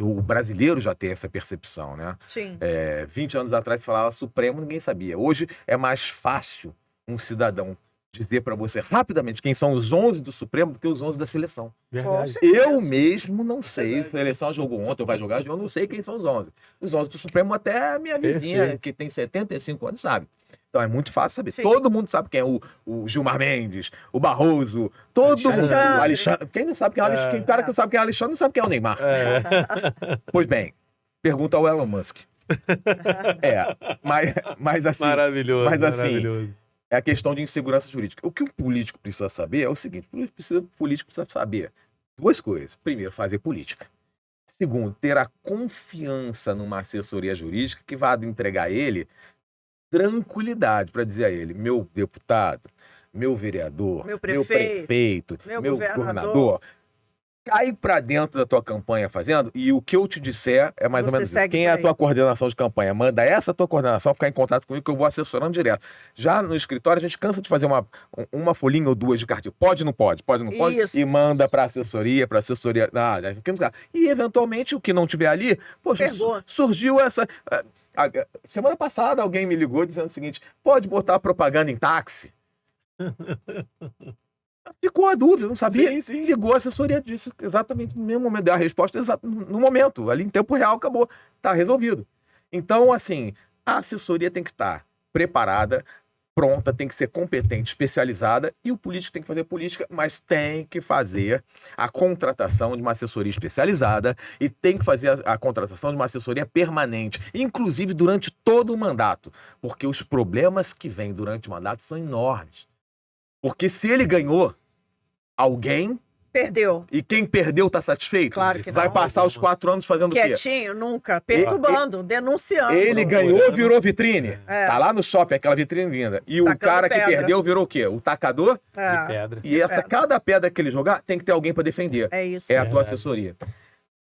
O brasileiro já tem essa percepção, né? Sim. 20 anos atrás se falava Supremo, ninguém sabia. Hoje é mais fácil um cidadão dizer para você rapidamente quem são os 11 do Supremo do que os 11 da seleção. Eu mesmo não sei. A seleção jogou ontem, ou vai jogar, eu não sei quem são os 11. Os 11 do Supremo, até a minha vizinha, que tem 75 anos, sabe. Então é muito fácil saber. Sim. Todo mundo sabe quem é o Gilmar Mendes, o Barroso, todo mundo. O Alexandre. Quem não sabe quem é o Alexandre? O cara que não sabe quem é o Alexandre não sabe quem é o Neymar. Pois bem, pergunta ao Elon Musk. Mas assim. Maravilhoso. Mas assim. Maravilhoso. É a questão de insegurança jurídica. O que um político precisa saber é o seguinte: o político precisa saber 2 coisas. Primeiro, fazer política. Segundo, ter a confiança numa assessoria jurídica que vai entregar a ele tranquilidade para dizer a ele: meu deputado, meu vereador, meu prefeito, meu governador, cai para dentro da tua campanha fazendo, e o que eu te disser é mais ou menos isso. Quem é a tua coordenação de campanha? Manda essa tua coordenação ficar em contato comigo que eu vou assessorando direto. Já no escritório a gente cansa de fazer uma folhinha ou 2 de cartilha. Pode, não pode, Isso. e manda para assessoria, e eventualmente o que não tiver ali, poxa, surgiu essa... Semana passada alguém me ligou dizendo o seguinte: pode botar propaganda em táxi? Ficou a dúvida, não sabia. Sim, sim. Ligou a assessoria, disse exatamente no mesmo momento, deu a resposta no momento, ali em tempo real, acabou. Tá resolvido. Então, assim, a assessoria tem que estar preparada, pronta, tem que ser competente, especializada, e o político tem que fazer política, mas tem que fazer a contratação de uma assessoria especializada e tem que fazer a contratação de uma assessoria permanente, inclusive durante todo o mandato, porque os problemas que vêm durante o mandato são enormes. Porque se ele ganhou, alguém... Perdeu. E quem perdeu tá satisfeito? Claro que Vai não. passar os 4 anos fazendo o quê? Quietinho, nunca. Perturbando, denunciando. Ele ganhou, virou vitrine. É. Tá lá no shopping, aquela vitrine linda. E o Tacando cara que pedra. perdeu virou o quê? O tacador? De É, pedra. E essa, pedra. cada pedra que ele jogar, tem que ter alguém pra defender. é isso. É a tua Verdade. assessoria.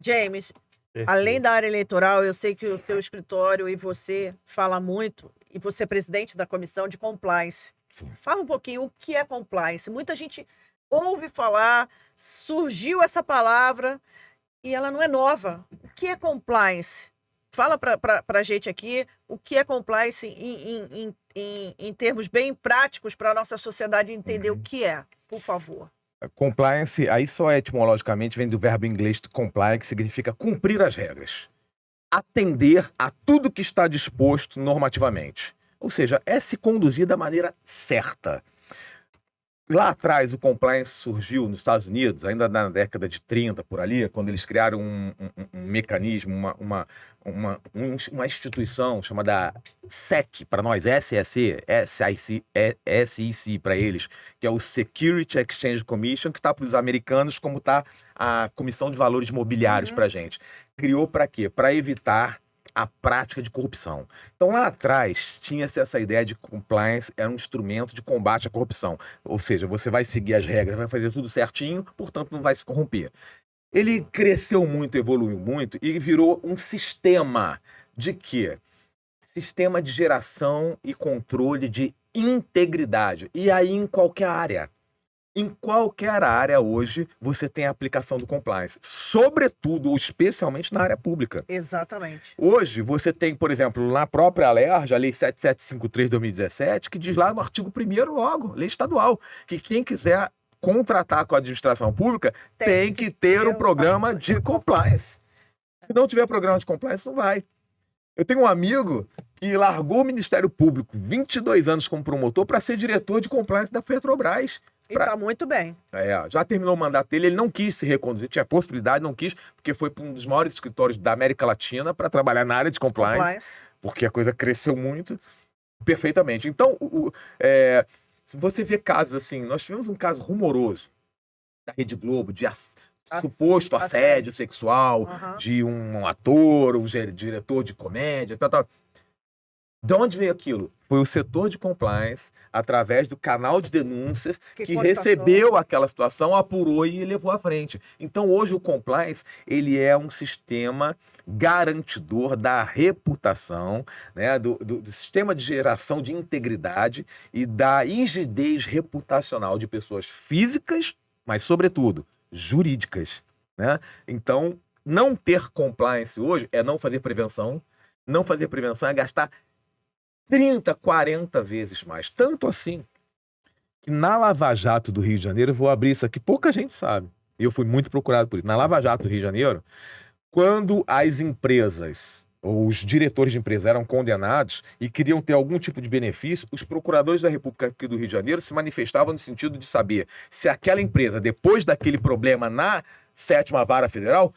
James, Perfeito. além da área eleitoral, eu sei que o seu escritório e você fala muito, e você é presidente da comissão de compliance. Sim. Fala um pouquinho o que é compliance. Muita gente ouve falar, surgiu essa palavra e ela não é nova. O que é compliance? Fala para a gente aqui o que é compliance em termos bem práticos para a nossa sociedade entender o que é, por favor. Compliance, aí só etimologicamente vem do verbo inglês comply, que significa cumprir as regras. Atender a tudo que está disposto normativamente. Ou seja, é se conduzir da maneira certa. Lá atrás, o compliance surgiu nos Estados Unidos, ainda na década de 30, por ali, quando eles criaram um mecanismo, uma instituição chamada SEC, para nós, SEC para eles, que é o Security Exchange Commission, que está para os americanos como está a Comissão de Valores Mobiliários para a gente. Criou para quê? Para evitar a prática de corrupção. Então, lá atrás, tinha-se essa ideia de compliance era um instrumento de combate à corrupção. Ou seja, você vai seguir as regras, vai fazer tudo certinho, portanto, não vai se corromper. Ele cresceu muito, evoluiu muito e virou um sistema de quê? Sistema de geração e controle de integridade. E aí, em qualquer área. Em qualquer área hoje você tem a aplicação do compliance, sobretudo ou especialmente na área pública. Exatamente. Hoje você tem, por exemplo, na própria LERJ, a Lei 7753 de 2017, que diz lá no artigo 1º logo, lei estadual, que quem quiser contratar com a administração pública tem que ter um programa de compliance. Se não tiver programa de compliance, não vai. Eu tenho um amigo que largou o Ministério Público, 22 anos como promotor, para ser diretor de compliance da Petrobras. E tá muito bem. Já terminou o mandato dele, ele não quis se reconduzir, tinha possibilidade, não quis, porque foi para um dos maiores escritórios da América Latina para trabalhar na área de compliance, porque a coisa cresceu muito, perfeitamente. Então, se você vê casos assim, nós tivemos um caso rumoroso da Rede Globo, de suposto assédio sexual, de um ator, um diretor de comédia, tal. De onde veio aquilo? Foi o setor de compliance, através do canal de denúncias, que recebeu aquela situação, apurou e levou à frente. Então, hoje, o compliance ele é um sistema garantidor da reputação, né, do sistema de geração de integridade e da rigidez reputacional de pessoas físicas, mas, sobretudo, jurídicas. Né? Então, não ter compliance hoje é não fazer prevenção. Não fazer prevenção é gastar 30, 40 vezes mais. Tanto assim que na Lava Jato do Rio de Janeiro, eu vou abrir isso aqui, pouca gente sabe. E eu fui muito procurado por isso. Na Lava Jato do Rio de Janeiro, quando as empresas ou os diretores de empresa eram condenados e queriam ter algum tipo de benefício, os procuradores da República aqui do Rio de Janeiro se manifestavam no sentido de saber se aquela empresa, depois daquele problema na 7ª Vara Federal,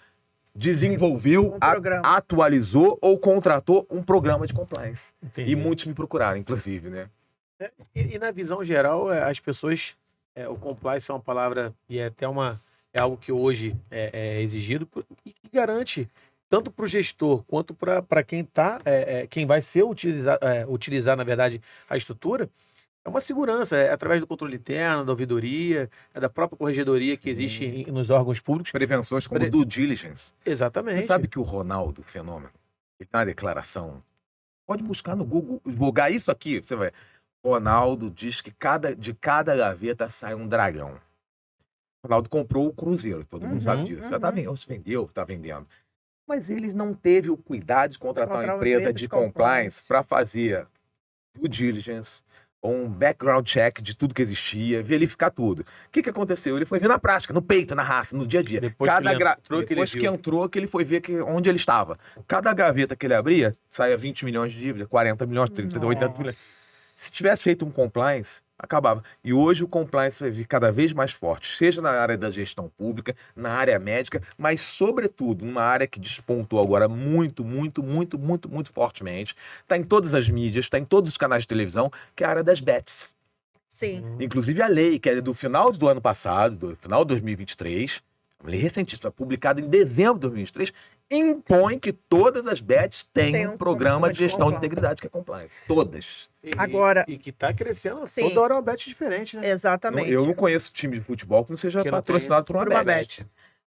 desenvolveu, atualizou ou contratou um programa de compliance. Entendi. E muitos me procuraram, inclusive, né? E na visão geral, as pessoas... o compliance é uma palavra e é até é algo que hoje é exigido e que garante tanto para o gestor quanto para quem quem vai ser utilizar, na verdade, a estrutura. É uma segurança, através do controle interno, da ouvidoria, da própria corregedoria que existe nos órgãos públicos. Prevenções como due diligence. Exatamente. Você sabe que o Ronaldo Fenômeno, ele tem uma declaração, pode buscar no Google, bugar isso aqui, você vai. Ronaldo diz que de cada gaveta sai um dragão. O Ronaldo comprou o Cruzeiro, todo mundo sabe disso. Já vendeu, está vendendo. Mas eles não teve o cuidado de contratar uma empresa de compliance para fazer due diligence, um background check de tudo que existia, verificar tudo. O que aconteceu? Ele foi ver na prática, no peito, na raça, no dia a dia. Depois que entrou, que ele foi ver onde ele estava. Cada gaveta que ele abria, saía 20 milhões de dívida, 40 milhões, 30, 80 milhões. Se tivesse feito um compliance, acabava. E hoje o compliance vai vir cada vez mais forte, seja na área da gestão pública, na área médica, mas sobretudo numa área que despontou agora muito fortemente. Está em todas as mídias, está em todos os canais de televisão, que é a área das bets. Sim. Inclusive a lei, que é do final do ano passado, do final de 2023, uma lei recentíssima, publicada em dezembro de 2023, impõe que todas as bets tenham um programa de gestão de integridade, que é compliance. Todas. Agora, e que está crescendo, sim, toda hora é uma bet diferente, né? Exatamente. Eu não conheço time de futebol que não seja patrocinado por uma bet.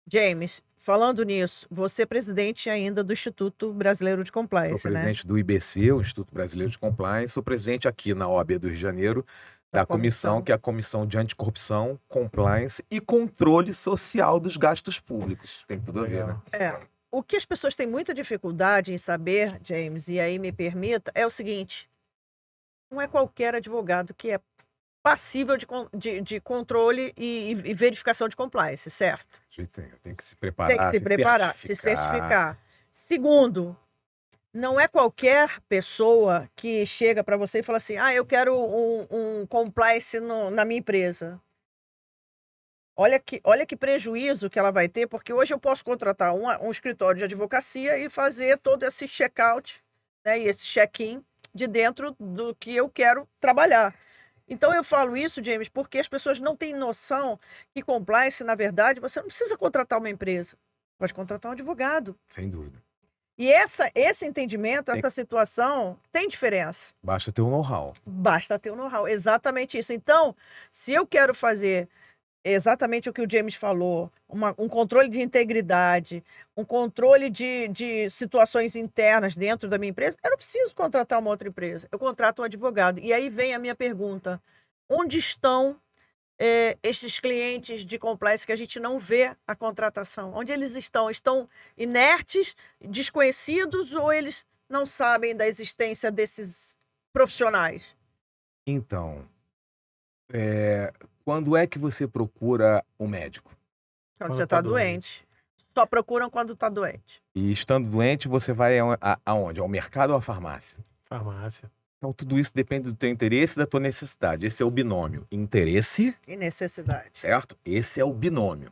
James, falando nisso, você é presidente ainda do Instituto Brasileiro de Compliance, Sou presidente do IBC, o Instituto Brasileiro de Compliance. Sou presidente aqui na OAB do Rio de Janeiro, da comissão, que é a Comissão de Anticorrupção, Compliance e Controle Social dos Gastos Públicos. Tem tudo a ver, né? O que as pessoas têm muita dificuldade em saber, James, e aí me permita, é o seguinte: não é qualquer advogado que é passível de controle e verificação de compliance, certo? Tem que se preparar. Tem que se preparar, se certificar. Segundo, não é qualquer pessoa que chega para você e fala assim: eu quero um compliance na minha empresa. Olha que prejuízo que ela vai ter, porque hoje eu posso contratar um escritório de advocacia e fazer todo esse check-out, né, e esse check-in de dentro do que eu quero trabalhar. Então eu falo isso, James, porque as pessoas não têm noção que compliance, na verdade, você não precisa contratar uma empresa, pode contratar um advogado. Sem dúvida. E esse entendimento, essa situação, tem diferença. Basta ter um know-how. Basta ter um know-how, exatamente isso. Então, se eu quero fazer exatamente o que o James falou, um controle de integridade, um controle de situações internas dentro da minha empresa, eu não preciso contratar uma outra empresa, eu contrato um advogado. E aí vem a minha pergunta: onde estão estes clientes de compliance que a gente não vê a contratação? Onde eles estão? Estão inertes, desconhecidos, ou eles não sabem da existência desses profissionais? Então, quando é que você procura um médico? Quando você está doente. Só procuram quando está doente. E estando doente, você vai aonde? Ao mercado ou à farmácia? Farmácia. Então, tudo isso depende do teu interesse e da tua necessidade. Esse é o binômio. Interesse e necessidade. Certo? Esse é o binômio.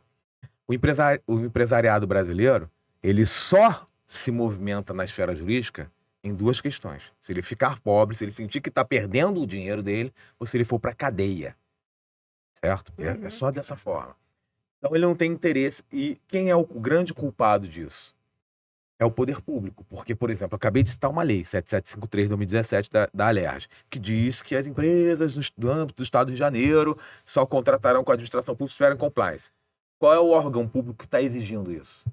O empresariado brasileiro, ele só se movimenta na esfera jurídica em duas questões. Se ele ficar pobre, se ele sentir que está perdendo o dinheiro dele, ou se ele for para a cadeia. Certo? É só dessa forma. Então ele não tem interesse. E quem é o grande culpado disso? É o poder público. Porque, por exemplo, eu acabei de citar uma lei, 7753 de 2017 da Alerj, que diz que as empresas do âmbito do Estado de Janeiro só contratarão com a administração pública se tiverem compliance. Qual é o órgão público que está exigindo isso?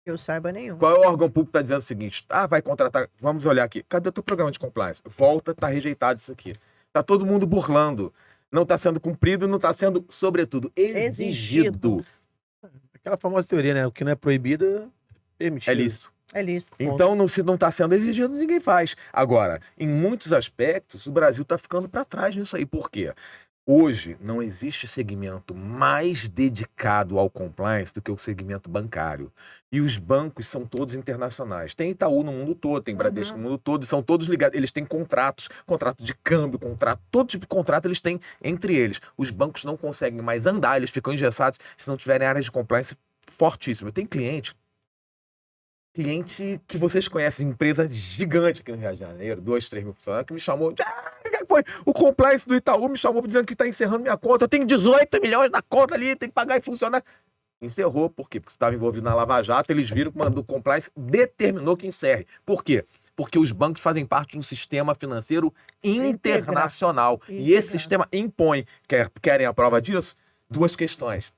Eu saiba nenhum. Qual é o órgão público que está dizendo o seguinte: vai contratar, vamos olhar aqui, cadê o teu programa de compliance? Volta, está rejeitado isso aqui. Está todo mundo burlando. Não está sendo cumprido, não está sendo, sobretudo, exigido. Aquela famosa teoria, né? O que não é proibido é permitido. É lícito. É lícito. Então, se não está sendo exigido, ninguém faz. Agora, em muitos aspectos, o Brasil está ficando para trás nisso aí. Por quê? Hoje, não existe segmento mais dedicado ao compliance do que o segmento bancário. E os bancos são todos internacionais. Tem Itaú no mundo todo, tem Bradesco no mundo todo, são todos ligados. Eles têm contrato de câmbio, todo tipo de contrato eles têm entre eles. Os bancos não conseguem mais andar, eles ficam engessados se não tiverem áreas de compliance fortíssimas. Tem cliente que vocês conhecem, empresa gigante aqui no Rio de Janeiro, 2, 3 mil funcionários, que me chamou, foi o compliance do Itaú me chamou dizendo que está encerrando minha conta, eu tenho 18 milhões na conta ali, tem que pagar e funcionar. Encerrou, por quê? Porque você estava envolvido na Lava Jato, eles viram que mandou o compliance, determinou que encerre. Por quê? Porque os bancos fazem parte de um sistema financeiro internacional. E esse sistema impõe, querem a prova disso? Duas questões.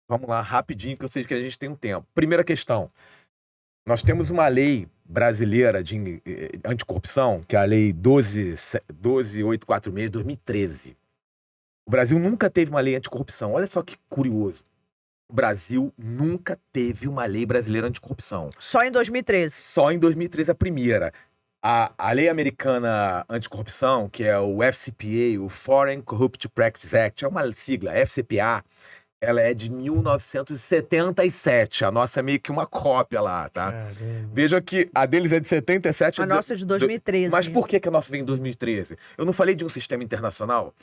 Vamos lá, rapidinho, que eu sei que a gente tem um tempo. Primeira questão. Nós temos uma lei brasileira de anticorrupção, que é a Lei 12.846 de 2013. O Brasil nunca teve uma lei anticorrupção. Olha só que curioso. o Brasil nunca teve uma lei brasileira anticorrupção. Só em 2013. Só em 2013 a primeira. A lei americana anticorrupção, que é o FCPA, o Foreign Corrupt Practices Act, é uma sigla, FCPA, ela é de 1977. A nossa é meio que uma cópia lá, tá? Veja que a deles é de 77. A nossa é de 2013. Mas por que a nossa vem em 2013? Eu não falei de um sistema internacional?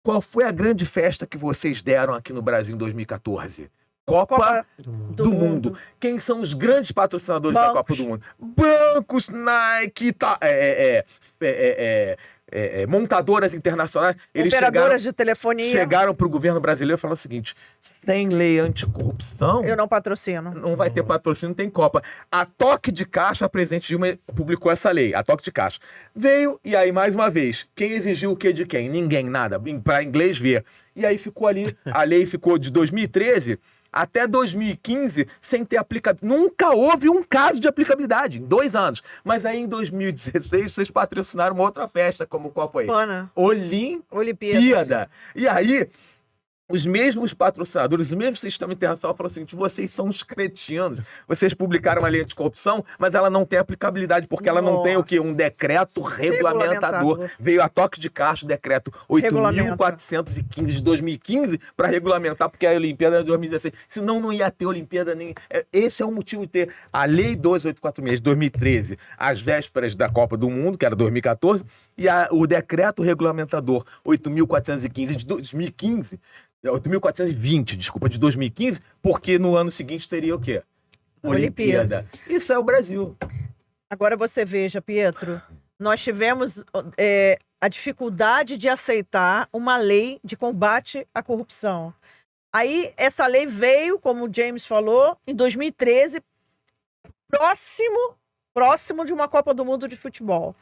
Qual foi a grande festa que vocês deram aqui no Brasil em 2014? Copa do Mundo. Quem são os grandes patrocinadores da Copa do Mundo? Bancos, Nike, montadoras internacionais. Eles operadoras de telefonia. Chegaram para o governo brasileiro e falaram o seguinte: sem lei anticorrupção, eu não patrocino. Não vai ter patrocínio, não tem Copa. A Toque de Caixa, a presidente Dilma publicou essa lei, a Toque de Caixa. Veio, e aí, mais uma vez, quem exigiu o quê de quem? Ninguém, nada. Para inglês ver. E aí ficou ali, a lei ficou de 2013 até 2015 sem ter aplicabilidade. Nunca houve um caso de aplicabilidade em 2 anos. Mas aí em 2016 vocês patrocinaram uma outra festa, como qual foi? Olimpíada. E aí os mesmos patrocinadores, o mesmo sistema internacional falou o seguinte: vocês são uns cretinos. Vocês publicaram uma lei anticorrupção, mas ela não tem aplicabilidade, porque ela não tem o quê? Um decreto regulamentador. Veio a Toque de Caixa, o decreto 8.415 de 2015, para regulamentar, porque a Olimpíada é de 2016. Senão não ia ter Olimpíada nem... Esse é o motivo de ter a Lei 12846 de 2013, às vésperas da Copa do Mundo, que era 2014, e o decreto regulamentador 8.415 de 2015, 8.420, desculpa, de 2015, porque no ano seguinte teria o quê? Olimpíada. Isso é o Brasil. Agora você veja, Pietro, nós tivemos a dificuldade de aceitar uma lei de combate à corrupção. Aí essa lei veio, como o James falou, em 2013, próximo de uma Copa do Mundo de futebol.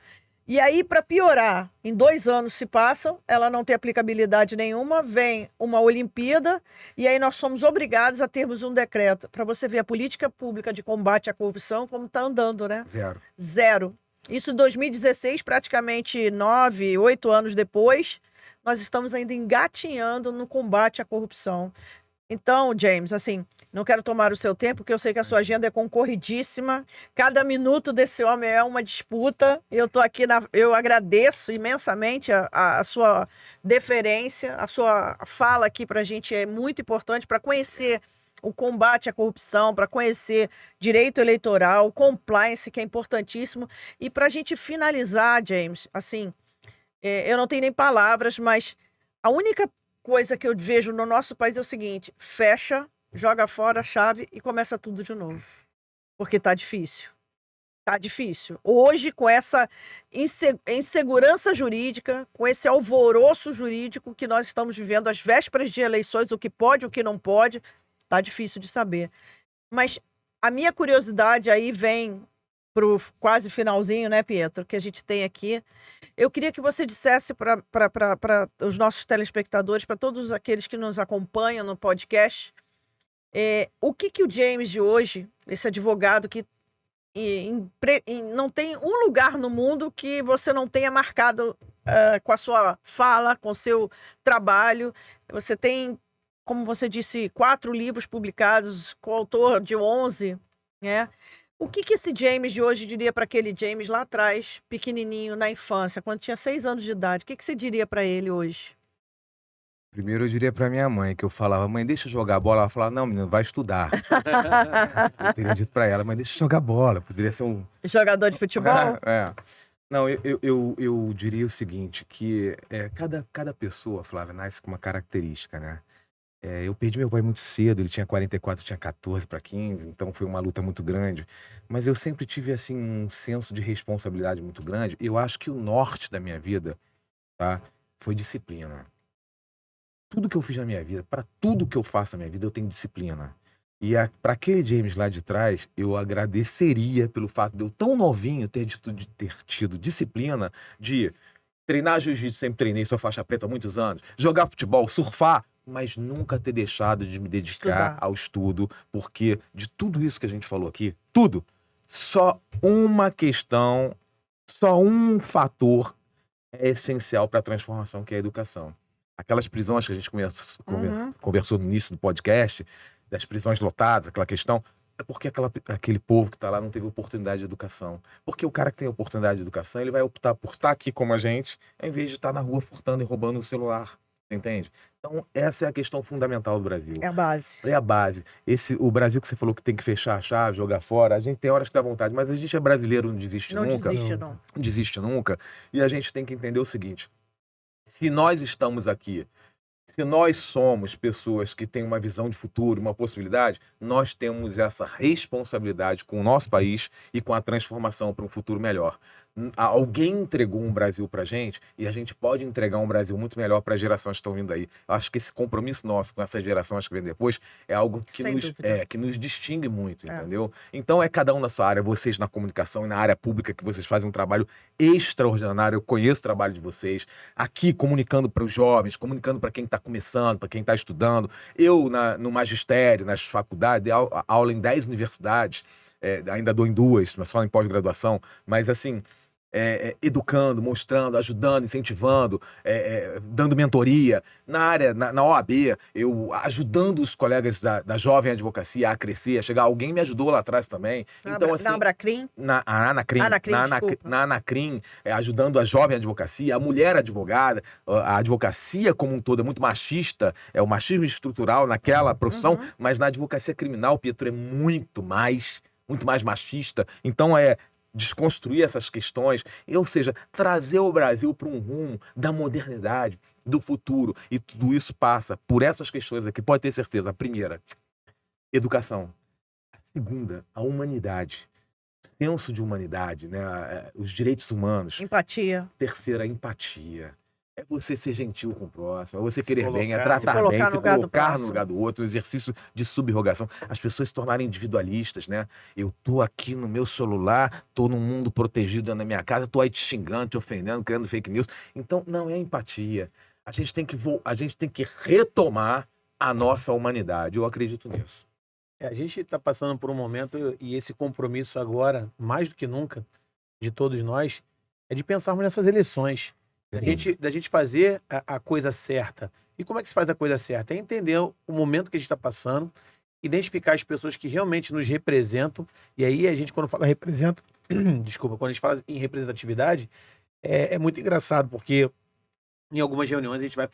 E aí, para piorar, em 2 anos se passam, ela não tem aplicabilidade nenhuma, vem uma Olimpíada, e aí nós somos obrigados a termos um decreto. Para você ver a política pública de combate à corrupção, como está andando, né? Zero. Isso em 2016, praticamente 9, 8 anos depois, nós estamos ainda engatinhando no combate à corrupção. Então, James, assim, não quero tomar o seu tempo, porque eu sei que a sua agenda é concorridíssima. Cada minuto desse homem é uma disputa. Eu tô aqui, eu agradeço imensamente a sua deferência, a sua fala aqui para a gente é muito importante para conhecer o combate à corrupção, para conhecer direito eleitoral, compliance, que é importantíssimo. E para a gente finalizar, James, assim, eu não tenho nem palavras, mas a única coisa que eu vejo no nosso país é o seguinte: fecha, joga fora a chave e começa tudo de novo. Porque tá difícil. Tá difícil. Hoje, com essa insegurança jurídica, com esse alvoroço jurídico que nós estamos vivendo, às vésperas de eleições, o que pode, o que não pode, tá difícil de saber. Mas a minha curiosidade aí vem pro quase finalzinho, né, Pietro, que a gente tem aqui. Eu queria que você dissesse para os nossos telespectadores, para todos aqueles que nos acompanham no podcast, o que o James de hoje, esse advogado que não tem um lugar no mundo que você não tenha marcado com a sua fala, com o seu trabalho. Você tem, como você disse, 4 livros publicados, coautor de 11, né? O que esse James de hoje diria para aquele James lá atrás, pequenininho, na infância, quando tinha 6 anos de idade? O que você diria para ele hoje? Primeiro eu diria pra minha mãe, que eu falava: mãe, deixa eu jogar bola. Ela falava: não, menino, vai estudar. Eu teria dito pra ela: mãe, deixa eu jogar bola. Poderia ser um... Jogador de futebol? Não, eu diria o seguinte, que cada pessoa, Flávia, nasce com uma característica, né? Eu perdi meu pai muito cedo, ele tinha 44, eu tinha 14 para 15, então foi uma luta muito grande. Mas eu sempre tive, assim, um senso de responsabilidade muito grande. Eu acho que o norte da minha vida, tá, foi disciplina. Tudo que eu fiz na minha vida, para tudo que eu faço na minha vida, eu tenho disciplina. E para aquele James lá de trás, eu agradeceria pelo fato de eu, tão novinho, ter tido disciplina de treinar jiu-jitsu, sempre treinei, sou faixa preta há muitos anos, jogar futebol, surfar, mas nunca ter deixado de me dedicar ao estudo, porque de tudo isso que a gente falou aqui, tudo, só uma questão, só um fator é essencial para a transformação, que é a educação. Aquelas prisões que a gente conversou no início do podcast, das prisões lotadas, aquela questão, é porque aquele povo que está lá não teve oportunidade de educação. Porque o cara que tem oportunidade de educação, ele vai optar por estar aqui como a gente, em vez de estar na rua furtando e roubando o celular. Entende? Então, essa é a questão fundamental do Brasil. É a base. É a base. O Brasil que você falou que tem que fechar a chave, jogar fora, a gente tem horas que dá vontade, mas a gente é brasileiro, não desiste Não nunca. desiste, não. Não desiste nunca. E a gente tem que entender o seguinte: se nós estamos aqui, se nós somos pessoas que têm uma visão de futuro, uma possibilidade, nós temos essa responsabilidade com o nosso país e com a transformação para um futuro melhor. Alguém entregou um Brasil para a gente e a gente pode entregar um Brasil muito melhor para as gerações que estão vindo aí. Eu acho que esse compromisso nosso com essas gerações que vêm depois é algo que nos distingue muito, entendeu? Então é cada um na sua área, vocês na comunicação e na área pública, que vocês fazem um trabalho extraordinário. Eu conheço o trabalho de vocês aqui, comunicando para os jovens, comunicando para quem está começando, para quem está estudando. Eu, no magistério, nas faculdades, aula em 10 universidades, ainda dou em 2, mas só em pós-graduação, mas assim, educando, mostrando, ajudando, incentivando, dando mentoria. Na área, na OAB, eu ajudando os colegas da jovem advocacia a crescer, a chegar. Alguém me ajudou lá atrás também. Então, assim, na Abracrim? Na Anacrim, ajudando a jovem advocacia, a mulher advogada. A advocacia como um todo é muito machista, é o machismo estrutural naquela profissão, mas na advocacia criminal, Pietro, é muito mais machista. Então, desconstruir essas questões, ou seja, trazer o Brasil para um rumo da modernidade, do futuro. E tudo isso passa por essas questões aqui. Pode ter certeza. A primeira, educação. A segunda, a humanidade. Senso de humanidade, né? Os direitos humanos. Empatia. Terceira, empatia. É você ser gentil com o próximo, é você querer bem, é colocar tratar bem, no se lugar do colocar no próximo. lugar do outro, um exercício de subrogação. As pessoas se tornarem individualistas, né? Eu tô aqui no meu celular, tô num mundo protegido na minha casa, tô aí te xingando, te ofendendo, criando fake news. Então, não é empatia. A gente tem que retomar a nossa humanidade. Eu acredito nisso. A gente está passando por um momento e esse compromisso agora, mais do que nunca, de todos nós, é de pensarmos nessas eleições. Da gente fazer a coisa certa. E como é que se faz a coisa certa? É entender o momento que a gente está passando, identificar as pessoas que realmente nos representam. E aí a gente, quando fala representa, desculpa, quando a gente fala em representatividade, é muito engraçado, porque em algumas reuniões a gente vai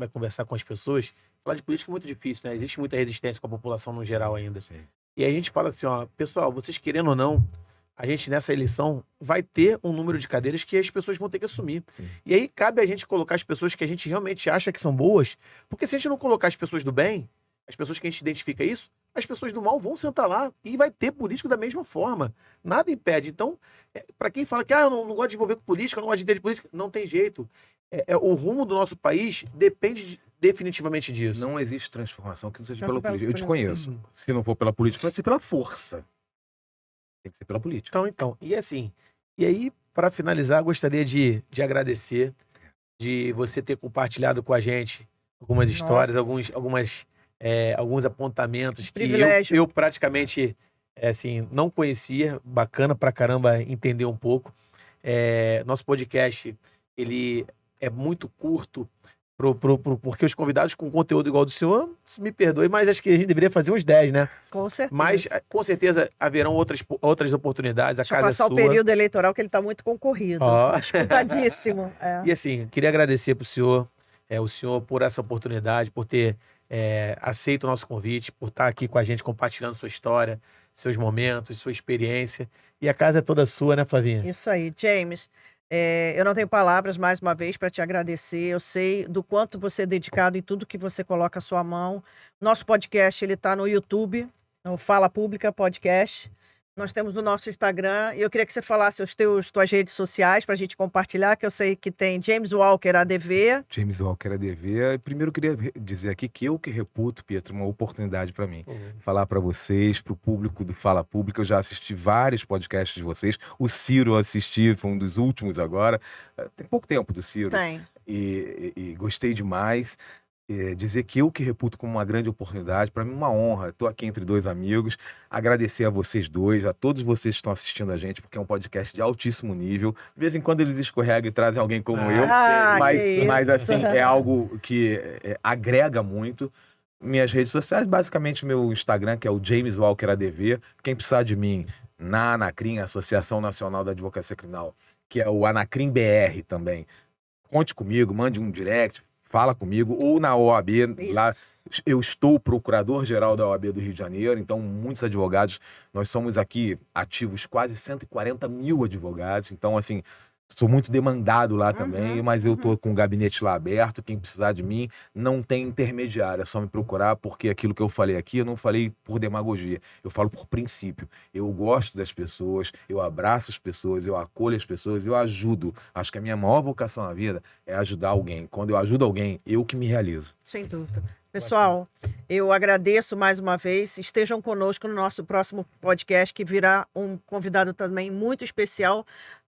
conversar com as pessoas. Falar de política é muito difícil, né? Existe muita resistência com a população no geral ainda. Sim. E aí a gente fala assim, ó, pessoal, vocês querendo ou não, a gente nessa eleição vai ter um número de cadeiras que as pessoas vão ter que assumir. Sim. E aí cabe a gente colocar as pessoas que a gente realmente acha que são boas, porque se a gente não colocar as pessoas do bem, as pessoas que a gente identifica isso, as pessoas do mal vão sentar lá e vai ter político da mesma forma. Nada impede. Então, para quem fala que eu não gosto de envolver com política, eu não gosto de entender de política, não tem jeito. O rumo do nosso país depende definitivamente disso. Não existe transformação que não seja Não pela pela política. Eu te política. conheço. Se não for pela política, vai ser pela força. Tem que ser pela política. Então, e assim, e aí, para finalizar, gostaria de agradecer de você ter compartilhado com a gente algumas histórias, alguns apontamentos que Privilégio. eu praticamente assim, não conhecia. Bacana pra caramba entender um pouco. Nosso podcast, ele é muito curto, porque os convidados com conteúdo igual do senhor, me perdoe, mas acho que a gente deveria fazer uns 10, né? Com certeza. Mas, com certeza, haverão outras oportunidades. A Deixa eu casa é passar sua. o período eleitoral, que ele está muito concorrido. Ó. Disputadíssimo. E assim, queria agradecer pro senhor, o senhor por essa oportunidade, por ter aceito o nosso convite, por estar aqui com a gente compartilhando sua história, seus momentos, sua experiência. E a casa é toda sua, né, Flavinha? Isso aí, James. Eu não tenho palavras, mais uma vez, para te agradecer. Eu sei do quanto você é dedicado em tudo que você coloca a sua mão. Nosso podcast, ele está no YouTube, no Fala Pública Podcast. Nós temos o nosso Instagram, e eu queria que você falasse tuas redes sociais para a gente compartilhar, que eu sei que tem James Walker ADV. James Walker ADV. Primeiro eu queria dizer aqui que eu que reputo, Pietro, uma oportunidade para mim. Falar para vocês, para o público do Fala Pública. Eu já assisti vários podcasts de vocês. O Ciro eu assisti, foi um dos últimos agora. Tem pouco tempo do Ciro. Tem. E gostei demais. Dizer que eu que reputo como uma grande oportunidade, para mim uma honra. Estou aqui entre dois amigos, agradecer a vocês dois, a todos vocês que estão assistindo a gente, porque é um podcast de altíssimo nível. De vez em quando eles escorregam e trazem alguém como eu, mas assim, é algo que agrega muito. Minhas redes sociais, basicamente meu Instagram, que é o James Walker ADV. Quem precisar de mim na Anacrim, Associação Nacional da Advocacia Criminal, que é o Anacrim BR também. Conte comigo, mande um direct, fala comigo, ou na OAB, lá eu estou procurador-geral da OAB do Rio de Janeiro, então muitos advogados, nós somos aqui ativos quase 140 mil advogados, então assim, sou muito demandado lá também, mas eu tô com o gabinete lá aberto, quem precisar de mim, não tem intermediário, é só me procurar, porque aquilo que eu falei aqui, eu não falei por demagogia, eu falo por princípio. Eu gosto das pessoas, eu abraço as pessoas, eu acolho as pessoas, eu ajudo. Acho que a minha maior vocação na vida é ajudar alguém. Quando eu ajudo alguém, eu que me realizo. Sem dúvida. Pessoal, eu agradeço mais uma vez. Estejam conosco no nosso próximo podcast, que virá um convidado também muito especial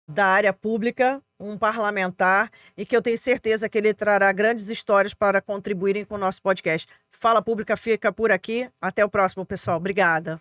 da área pública, um parlamentar, e que eu tenho certeza que ele trará grandes histórias para contribuírem com o nosso podcast. Fala Pública fica por aqui. Até o próximo, pessoal. Obrigada.